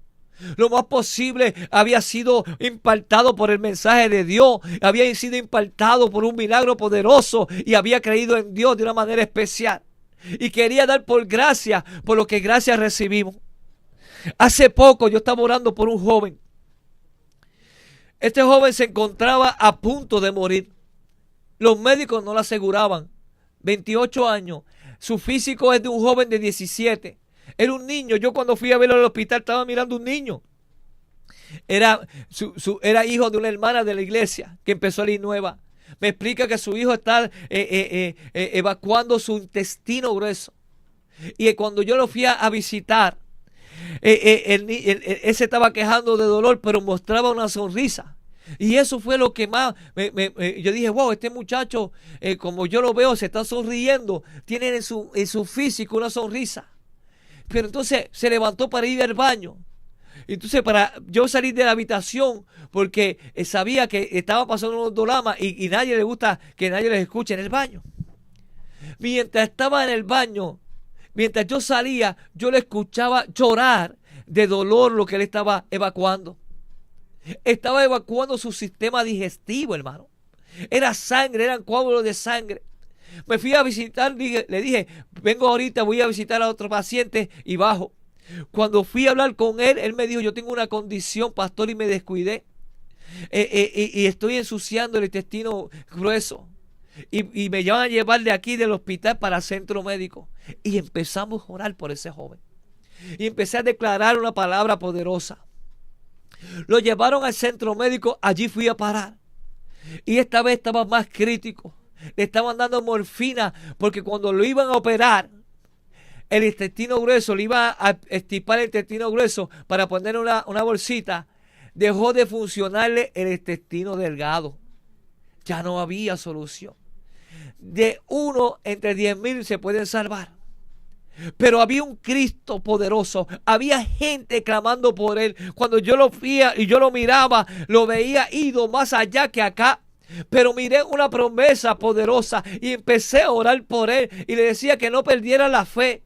Lo más posible había sido impactado por el mensaje de Dios, había sido impactado por un milagro poderoso y había creído en Dios de una manera especial y quería dar por gracia, por lo que gracias recibimos. Hace poco yo estaba orando por un joven. Este joven se encontraba a punto de morir. Los médicos no lo aseguraban. 28 años. Su físico es de un joven de 17. Era un niño. Yo cuando fui a verlo al hospital estaba mirando un niño. Era hijo de una hermana de la iglesia que empezó a ir nueva. Me explica que su hijo está evacuando su intestino grueso. Y cuando yo lo fui a visitar, él se estaba quejando de dolor, pero mostraba una sonrisa. Y eso fue lo que más yo dije: wow, este muchacho, como yo lo veo, se está sonriendo, tiene en su físico una sonrisa. Pero entonces se levantó para ir al baño. Entonces, para yo salir de la habitación, porque sabía que estaba pasando un drama y nadie le gusta que nadie les escuche en el baño. Mientras estaba en el baño, mientras yo salía, yo le escuchaba llorar de dolor lo que él estaba evacuando. Estaba evacuando su sistema digestivo, hermano. Era sangre, eran coágulos de sangre. Me fui a visitar, le dije: vengo ahorita, voy a visitar a otro paciente y bajo. Cuando fui a hablar con él, él me dijo: yo tengo una condición, pastor, y me descuidé. Y estoy ensuciando el intestino grueso. Y me van a llevar de aquí del hospital para el centro médico. Y empezamos a orar por ese joven. Y empecé a declarar una palabra poderosa. Lo llevaron al centro médico, allí fui a parar. Y esta vez estaba más crítico. Le estaban dando morfina porque cuando lo iban a operar, el intestino grueso, le iba a extirpar el intestino grueso para poner una bolsita, dejó de funcionarle el intestino delgado. Ya no había solución. De 1 entre 10,000 se pueden salvar. Pero había un Cristo poderoso. Había gente clamando por él. Cuando yo lo veía y yo lo miraba, lo veía ido más allá que acá. Pero miré una promesa poderosa y empecé a orar por él. Y le decía que no perdiera la fe.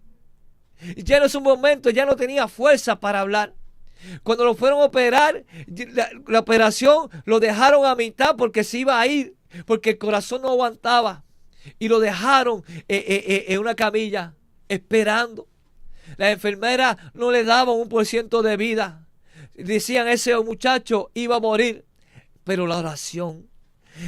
Ya en ese momento ya no tenía fuerza para hablar. Cuando lo fueron a operar, la operación lo dejaron a mitad porque se iba a ir. Porque el corazón no aguantaba. Y lo dejaron en una camilla esperando. La enfermera no le daba 1% de vida. Decían ese muchacho iba a morir. Pero la oración,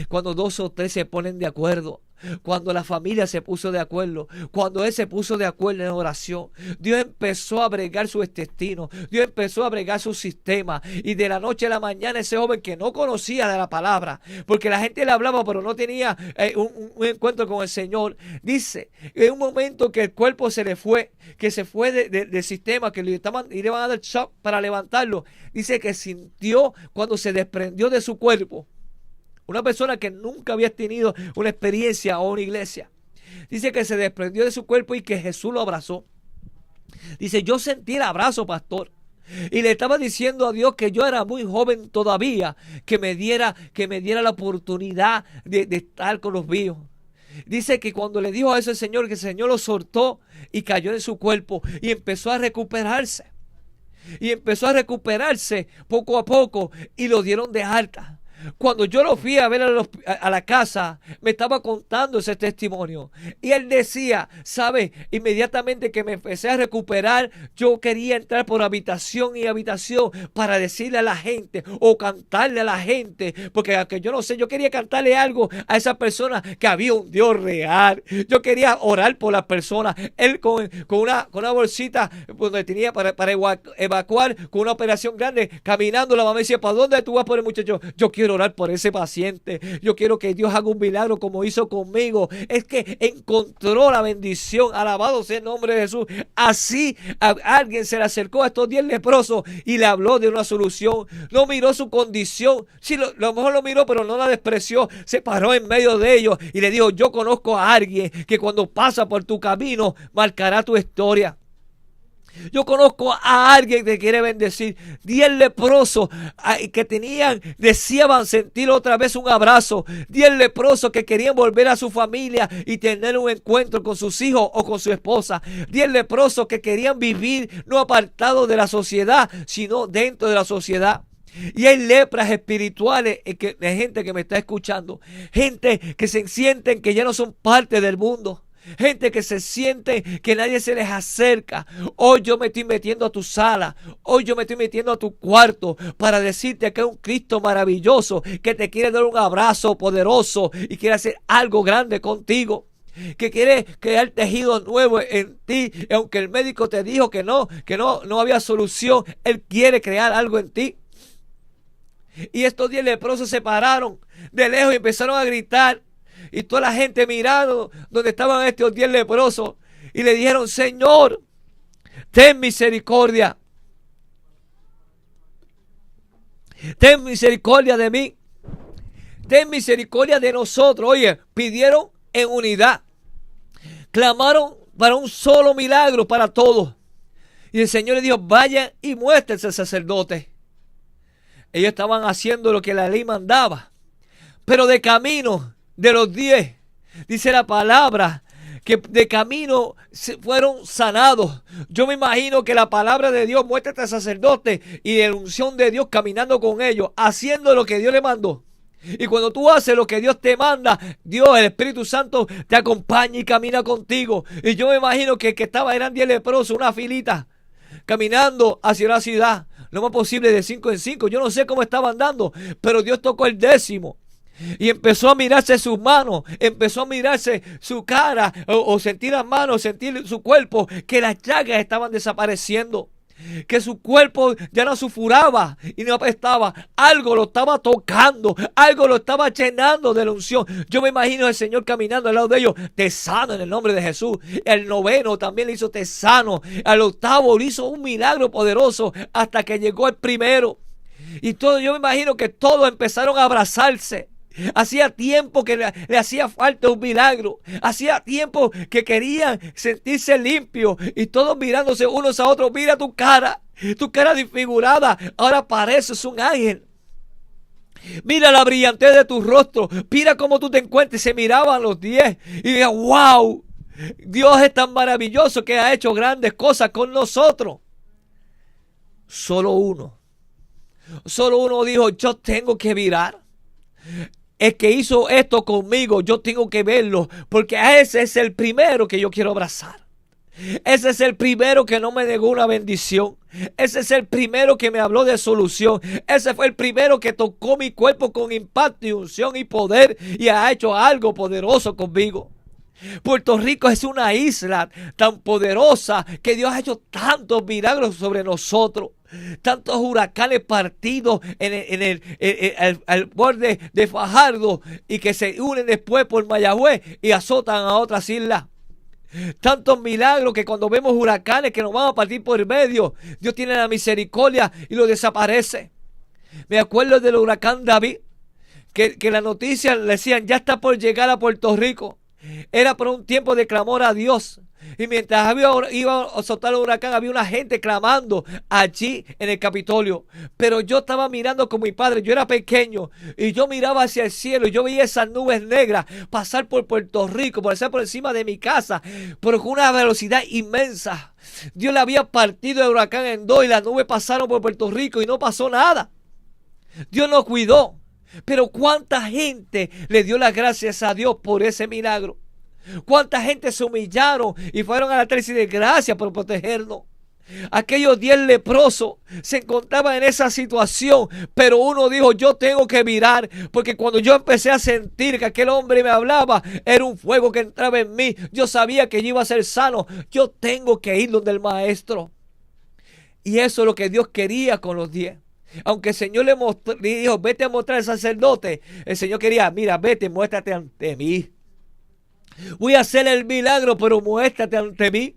cuando 2 o 3 se ponen de acuerdo, cuando la familia se puso de acuerdo, cuando él se puso de acuerdo en oración, Dios empezó a bregar su intestino, Dios empezó a bregar su sistema, y de la noche a la mañana ese joven que no conocía de la palabra, porque la gente le hablaba pero no tenía un encuentro con el Señor, dice, en un momento que el cuerpo se le fue, que se fue del sistema, que le iban a dar shock para levantarlo, dice que sintió cuando se desprendió de su cuerpo. Una persona que nunca había tenido una experiencia o una iglesia. Dice que se desprendió de su cuerpo y que Jesús lo abrazó. Dice, yo sentí el abrazo, pastor. Y le estaba diciendo a Dios que yo era muy joven todavía, que me diera la oportunidad de estar con los míos. Dice que cuando le dijo a eso el Señor, que el Señor lo soltó y cayó en su cuerpo y empezó a recuperarse. Y empezó a recuperarse poco a poco y lo dieron de alta. Cuando yo lo fui a ver a la casa, me estaba contando ese testimonio. Y él decía, ¿sabe? Inmediatamente que me empecé a recuperar, yo quería entrar por habitación y habitación para decirle a la gente o cantarle a la gente. Porque aunque yo no sé, yo quería cantarle algo a esa persona que había un Dios real. Yo quería orar por las personas. Él con una bolsita donde tenía para evacuar con una operación grande, caminando, la mamá decía, ¿para dónde tú vas por el muchacho? Yo quiero orar por ese paciente. Yo quiero que Dios haga un milagro como hizo conmigo. Es que encontró la bendición. Alabado sea el nombre de Jesús. Así alguien se le acercó a estos 10 leprosos y le habló de una solución. No miró su condición. Sí, lo mejor lo miró, pero no la despreció. Se paró en medio de ellos y le dijo, yo conozco a alguien que cuando pasa por tu camino marcará tu historia. Yo conozco a alguien que quiere bendecir. 10 leprosos que deseaban sentir otra vez un abrazo. 10 leprosos que querían volver a su familia y tener un encuentro con sus hijos o con su esposa. 10 leprosos que querían vivir no apartados de la sociedad, sino dentro de la sociedad. Y hay lepras espirituales de gente que me está escuchando. Gente que se sienten que ya no son parte del mundo. Gente que se siente que nadie se les acerca. Hoy yo me estoy metiendo a tu sala. Hoy yo me estoy metiendo a tu cuarto para decirte que es un Cristo maravilloso que te quiere dar un abrazo poderoso y quiere hacer algo grande contigo. Que quiere crear tejido nuevo en ti. Y aunque el médico te dijo que no había solución, Él quiere crear algo en ti. Y estos 10 leprosos se pararon de lejos y empezaron a gritar. Y toda la gente mirando donde estaban estos 10 leprosos. Y le dijeron, Señor, ten misericordia. Ten misericordia de mí. Ten misericordia de nosotros. Oye, pidieron en unidad. Clamaron para un solo milagro para todos. Y el Señor le dijo, vayan y muéstrense al sacerdote. Ellos estaban haciendo lo que la ley mandaba. Pero de camino de los 10, dice la palabra, que de camino fueron sanados. Yo me imagino que la palabra de Dios muestra al sacerdote y la unción de Dios caminando con ellos, haciendo lo que Dios le mandó. Y cuando tú haces lo que Dios te manda, Dios, el Espíritu Santo, te acompaña y camina contigo. Y yo me imagino que eran 10 leprosos, una filita, caminando hacia la ciudad. Lo más posible de 5 en 5. Yo no sé cómo estaban dando, pero Dios tocó el 10º. Y empezó a mirarse sus manos, empezó a mirarse su cara, o sentir las manos, sentir su cuerpo, que las llagas estaban desapareciendo. que su cuerpo ya no sulfuraba y no apestaba. Algo lo estaba tocando, algo lo estaba llenando de la unción. Yo me imagino al Señor caminando al lado de ellos, te sano en el nombre de Jesús. El noveno también le hizo te sano. Al octavo le hizo un milagro poderoso hasta que llegó el primero. Y todo, yo me imagino que todos empezaron a abrazarse. Hacía tiempo que le hacía falta un milagro. Hacía tiempo que querían sentirse limpios. Y todos mirándose unos a otros. Mira tu cara disfigurada. Ahora pareces un ángel. Mira la brillantez de tu rostro. Mira cómo tú te encuentras. Se miraban los 10. Y decían, wow. Dios es tan maravilloso que ha hecho grandes cosas con nosotros. Solo uno dijo, yo tengo que virar. El que hizo esto conmigo, yo tengo que verlo, porque ese es el primero que yo quiero abrazar. Ese es el primero que no me negó una bendición. Ese es el primero que me habló de solución. Ese fue el primero que tocó mi cuerpo con impacto y unción y poder y ha hecho algo poderoso conmigo. Puerto Rico es una isla tan poderosa que Dios ha hecho tantos milagros sobre nosotros. Tantos huracanes partidos al borde de Fajardo y que se unen después por Mayagüez y azotan a otras islas. Tantos milagros que cuando vemos huracanes que nos van a partir por el medio, Dios tiene la misericordia y lo desaparece. Me acuerdo del huracán David, que la noticia le decían ya está por llegar a Puerto Rico. Era por un tiempo de clamor a Dios. Y mientras iba a soltar el huracán, había una gente clamando allí en el Capitolio. Pero yo estaba mirando con mi padre, yo era pequeño, y yo miraba hacia el cielo, y yo veía esas nubes negras pasar por Puerto Rico, pasar por encima de mi casa, pero con una velocidad inmensa. Dios le había partido el huracán en dos, y las nubes pasaron por Puerto Rico, y no pasó nada. Dios nos cuidó. Pero cuánta gente le dio las gracias a Dios por ese milagro. Cuánta gente se humillaron y fueron a la tierra y de gracias por protegernos. Aquellos 10 leprosos se encontraban en esa situación, pero uno dijo, yo tengo que virar, porque cuando yo empecé a sentir que aquel hombre me hablaba, era un fuego que entraba en mí. Yo sabía que yo iba a ser sano. Yo tengo que ir donde el maestro. Y eso es lo que Dios quería con los 10. Aunque el Señor le dijo, vete a mostrar al sacerdote, el Señor quería, mira, vete, muéstrate ante mí. Voy a hacer el milagro, pero muéstrate ante mí.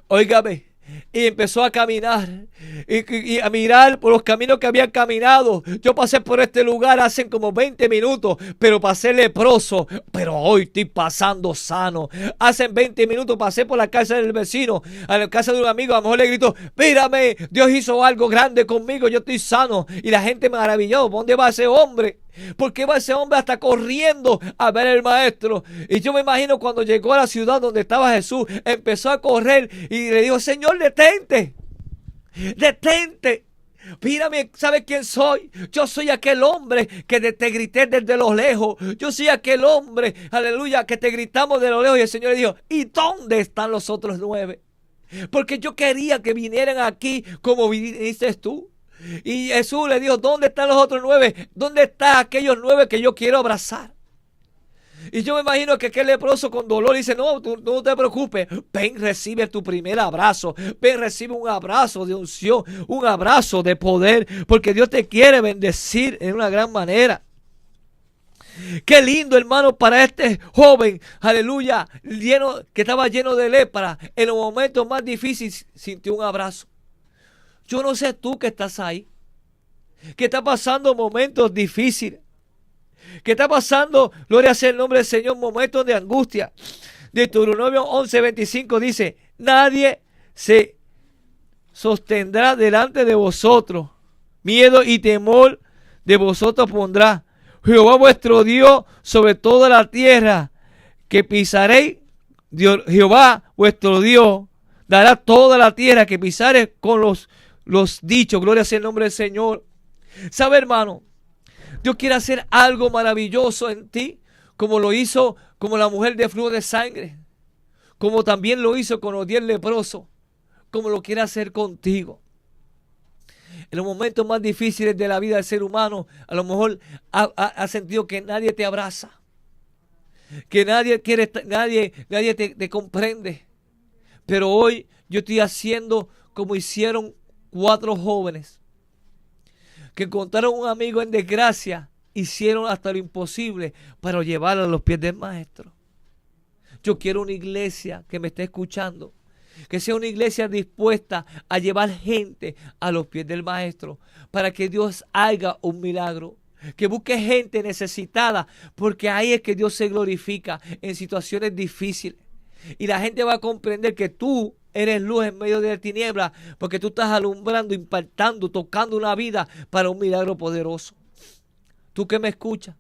Óigame. Y empezó a caminar y a mirar por los caminos que habían caminado. Yo pasé por este lugar hace como 20 minutos, pero pasé leproso, pero hoy estoy pasando sano. Hace 20 minutos pasé por la casa del vecino, a la casa de un amigo, a lo mejor le gritó, mírame, Dios hizo algo grande conmigo, yo estoy sano. Y la gente maravilló, ¿dónde va ese hombre? ¿Por qué va ese hombre hasta corriendo a ver al maestro? Y yo me imagino cuando llegó a la ciudad donde estaba Jesús, empezó a correr y le dijo, Señor, detente, detente. Mírame, ¿sabes quién soy? Yo soy aquel hombre que te grité desde lo lejos. Yo soy aquel hombre, aleluya, que te gritamos de lo lejos. Y el Señor le dijo, ¿y dónde están los otros 9? Porque yo quería que vinieran aquí como viniste tú. Y Jesús le dijo, ¿dónde están los otros 9? ¿Dónde están aquellos 9 que yo quiero abrazar? Y yo me imagino que aquel leproso con dolor dice, no, tú no te preocupes, ven, recibe tu primer abrazo, ven, recibe un abrazo de unción, un abrazo de poder, porque Dios te quiere bendecir en una gran manera. Qué lindo, hermano, para este joven, aleluya, que estaba lleno de lepra, en los momentos más difíciles sintió un abrazo. Yo no sé tú que estás ahí, que está pasando momentos difíciles, que está pasando, gloria sea el nombre del Señor, momentos de angustia. Deuteronomio 11:25 dice, nadie se sostendrá delante de vosotros, miedo y temor de vosotros pondrá Jehová vuestro Dios sobre toda la tierra que pisaréis. Jehová vuestro Dios dará toda la tierra que pisaréis con los dichos. Gloria sea el nombre del Señor. ¿Sabe, hermano? Dios quiere hacer algo maravilloso en ti, como lo hizo como la mujer de flujo de sangre, como también lo hizo con los 10 leprosos, como lo quiere hacer contigo. En los momentos más difíciles de la vida del ser humano, a lo mejor ha sentido que nadie te abraza, que nadie te comprende. Pero hoy yo estoy haciendo como hicieron 4 jóvenes que encontraron un amigo en desgracia, hicieron hasta lo imposible para llevarlo a los pies del Maestro. Yo quiero una iglesia que me esté escuchando, que sea una iglesia dispuesta a llevar gente a los pies del Maestro para que Dios haga un milagro. Que busque gente necesitada, porque ahí es que Dios se glorifica en situaciones difíciles. Y la gente va a comprender que tú eres luz en medio de la tiniebla, porque tú estás alumbrando, impactando, tocando una vida para un milagro poderoso. Tú que me escuchas,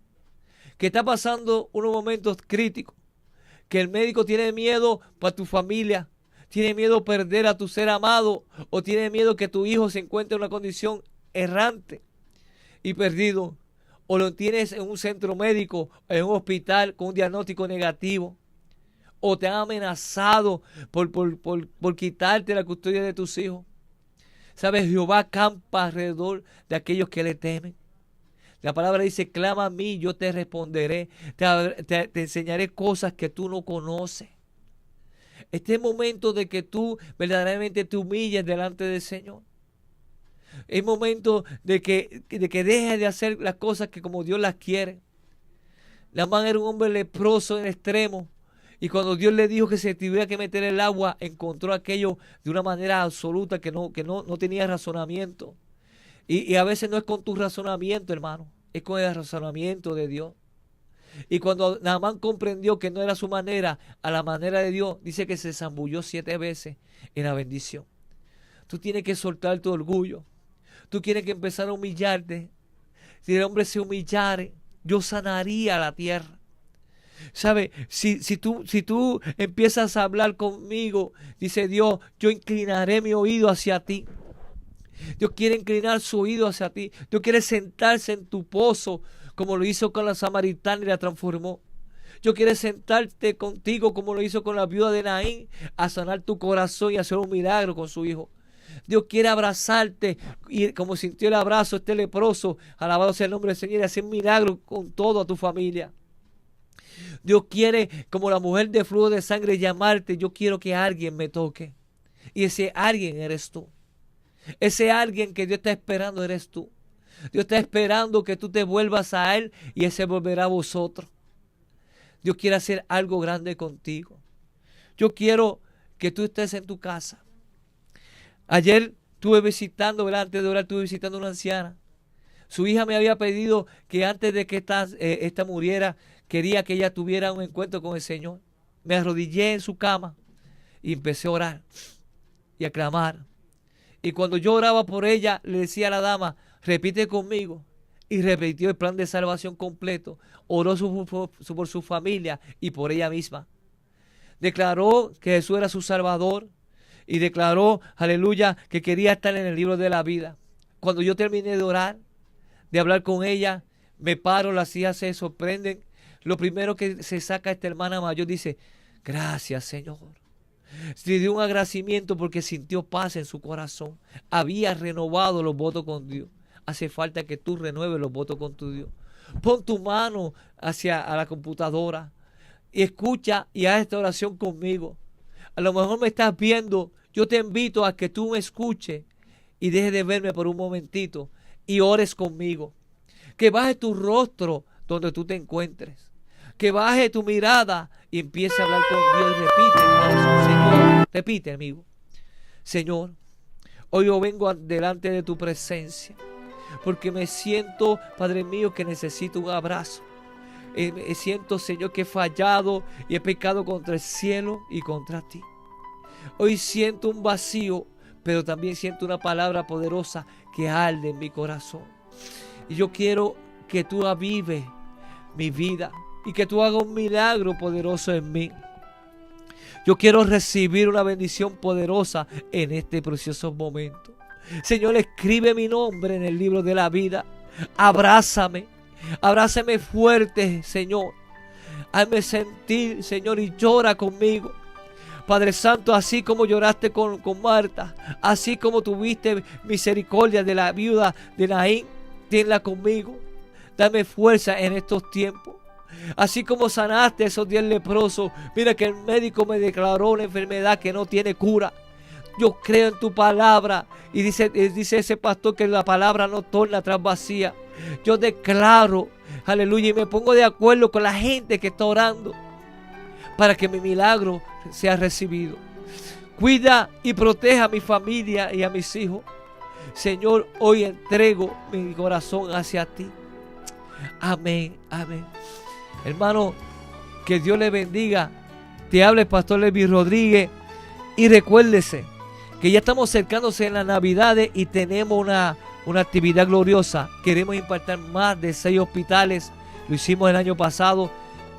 que está pasando unos momentos críticos, que el médico tiene miedo para tu familia, tiene miedo perder a tu ser amado, o tiene miedo que tu hijo se encuentre en una condición errante y perdido, o lo tienes en un centro médico, en un hospital con un diagnóstico negativo, o te han amenazado por quitarte la custodia de tus hijos. ¿Sabes? Jehová acampa alrededor de aquellos que le temen. La palabra dice, clama a mí, yo te responderé, te enseñaré cosas que tú no conoces. Este es el momento de que tú verdaderamente te humilles delante del Señor. Es momento de que dejes de hacer las cosas que como Dios las quiere. Naamán era un hombre leproso en extremo. Y cuando Dios le dijo que se tuviera que meter el agua, encontró aquello de una manera absoluta que no tenía razonamiento. Y a veces no es con tu razonamiento, hermano. Es con el razonamiento de Dios. Y cuando Naamán comprendió que no era su manera, a la manera de Dios, dice que se zambulló 7 veces en la bendición. Tú tienes que soltar tu orgullo. Tú tienes que empezar a humillarte. Si el hombre se humillare, yo sanaría la tierra. ¿Sabe? Si tú empiezas a hablar conmigo, dice Dios, yo inclinaré mi oído hacia ti. Dios quiere inclinar su oído hacia ti. Dios quiere sentarse en tu pozo, como lo hizo con la samaritana y la transformó. Dios quiere sentarte contigo, como lo hizo con la viuda de Naín, a sanar tu corazón y hacer un milagro con su hijo. Dios quiere abrazarte y como sintió el abrazo este leproso, alabado sea el nombre del Señor, y hacer un milagro con toda tu familia. Dios quiere, como la mujer de flujo de sangre, llamarte. Yo quiero que alguien me toque. Y ese alguien eres tú. Ese alguien que Dios está esperando eres tú. Dios está esperando que tú te vuelvas a Él y Él se volverá a vosotros. Dios quiere hacer algo grande contigo. Yo quiero que tú estés en tu casa. Ayer estuve visitando, ¿verdad? Antes de orar, estuve visitando a una anciana. Su hija me había pedido que antes de que esta muriera, quería que ella tuviera un encuentro con el Señor. Me arrodillé en su cama y empecé a orar y a clamar. Y cuando yo oraba por ella, le decía a la dama, repite conmigo. Y repitió el plan de salvación completo. Oró por su familia y por ella misma. Declaró que Jesús era su Salvador. Y declaró, aleluya, que quería estar en el libro de la vida. Cuando yo terminé de orar, de hablar con ella, me paro, las hijas se sorprenden. Lo primero que se saca esta hermana mayor dice, gracias Señor. Se dio un agradecimiento porque sintió paz en su corazón. Había renovado los votos con Dios. Hace falta que tú renueves los votos con tu Dios. Pon tu mano hacia la computadora y escucha y haz esta oración conmigo. A lo mejor me estás viendo. Yo te invito a que tú me escuches y dejes de verme por un momentito y ores conmigo. Que baje tu rostro donde tú te encuentres. Que baje tu mirada y empiece a hablar con Dios y repite, Señor, repite, amigo. Señor, hoy yo vengo delante de tu presencia porque me siento, Padre mío, que necesito un abrazo. Me siento, Señor, que he fallado y he pecado contra el cielo y contra ti. Hoy siento un vacío, pero también siento una palabra poderosa que arde en mi corazón. Y yo quiero que tú avives mi vida y que tú hagas un milagro poderoso en mí. Yo quiero recibir una bendición poderosa en este precioso momento. Señor, escribe mi nombre en el libro de la vida. Abrázame. Abrázame fuerte, Señor. Hazme sentir, Señor, y llora conmigo. Padre Santo, así como lloraste con Marta, así como tuviste misericordia de la viuda de Naín, tenla conmigo. Dame fuerza en estos tiempos. Así como sanaste a esos 10 leprosos, mira que el médico me declaró una enfermedad que no tiene cura. Yo creo en tu palabra. Y dice ese pastor que la palabra no torna atrás vacía. Yo declaro, aleluya, y me pongo de acuerdo con la gente que está orando para que mi milagro sea recibido. Cuida y proteja a mi familia y a mis hijos. Señor, hoy entrego mi corazón hacia ti. Amén, amén. Hermano, que Dios le bendiga. Te habla el pastor Levi Rodríguez. Y recuérdese que ya estamos acercándose en las Navidades y tenemos una actividad gloriosa. Queremos impactar más de 6 hospitales. Lo hicimos el año pasado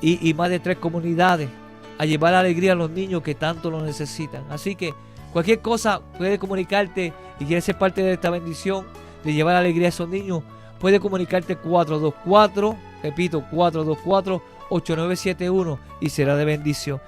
y más de 3 comunidades. A llevar alegría a los niños que tanto lo necesitan. Así que cualquier cosa, puedes comunicarte y quieres ser parte de esta bendición de llevar alegría a esos niños. Puedes comunicarte 424, repito, 424-8971 y será de bendición.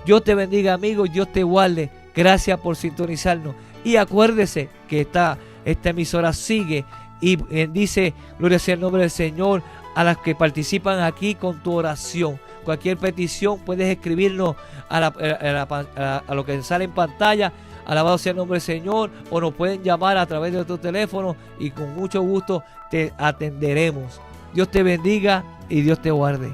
Dios te bendiga, amigos, Dios te guarde. Gracias por sintonizarnos. Y acuérdese que esta emisora sigue y bendice, gloria sea el nombre del Señor, a las que participan aquí con tu oración. Cualquier petición puedes escribirnos a lo que sale en pantalla. Alabado sea el nombre del Señor. O nos pueden llamar a través de tu teléfono y con mucho gusto te atenderemos. Dios te bendiga y Dios te guarde.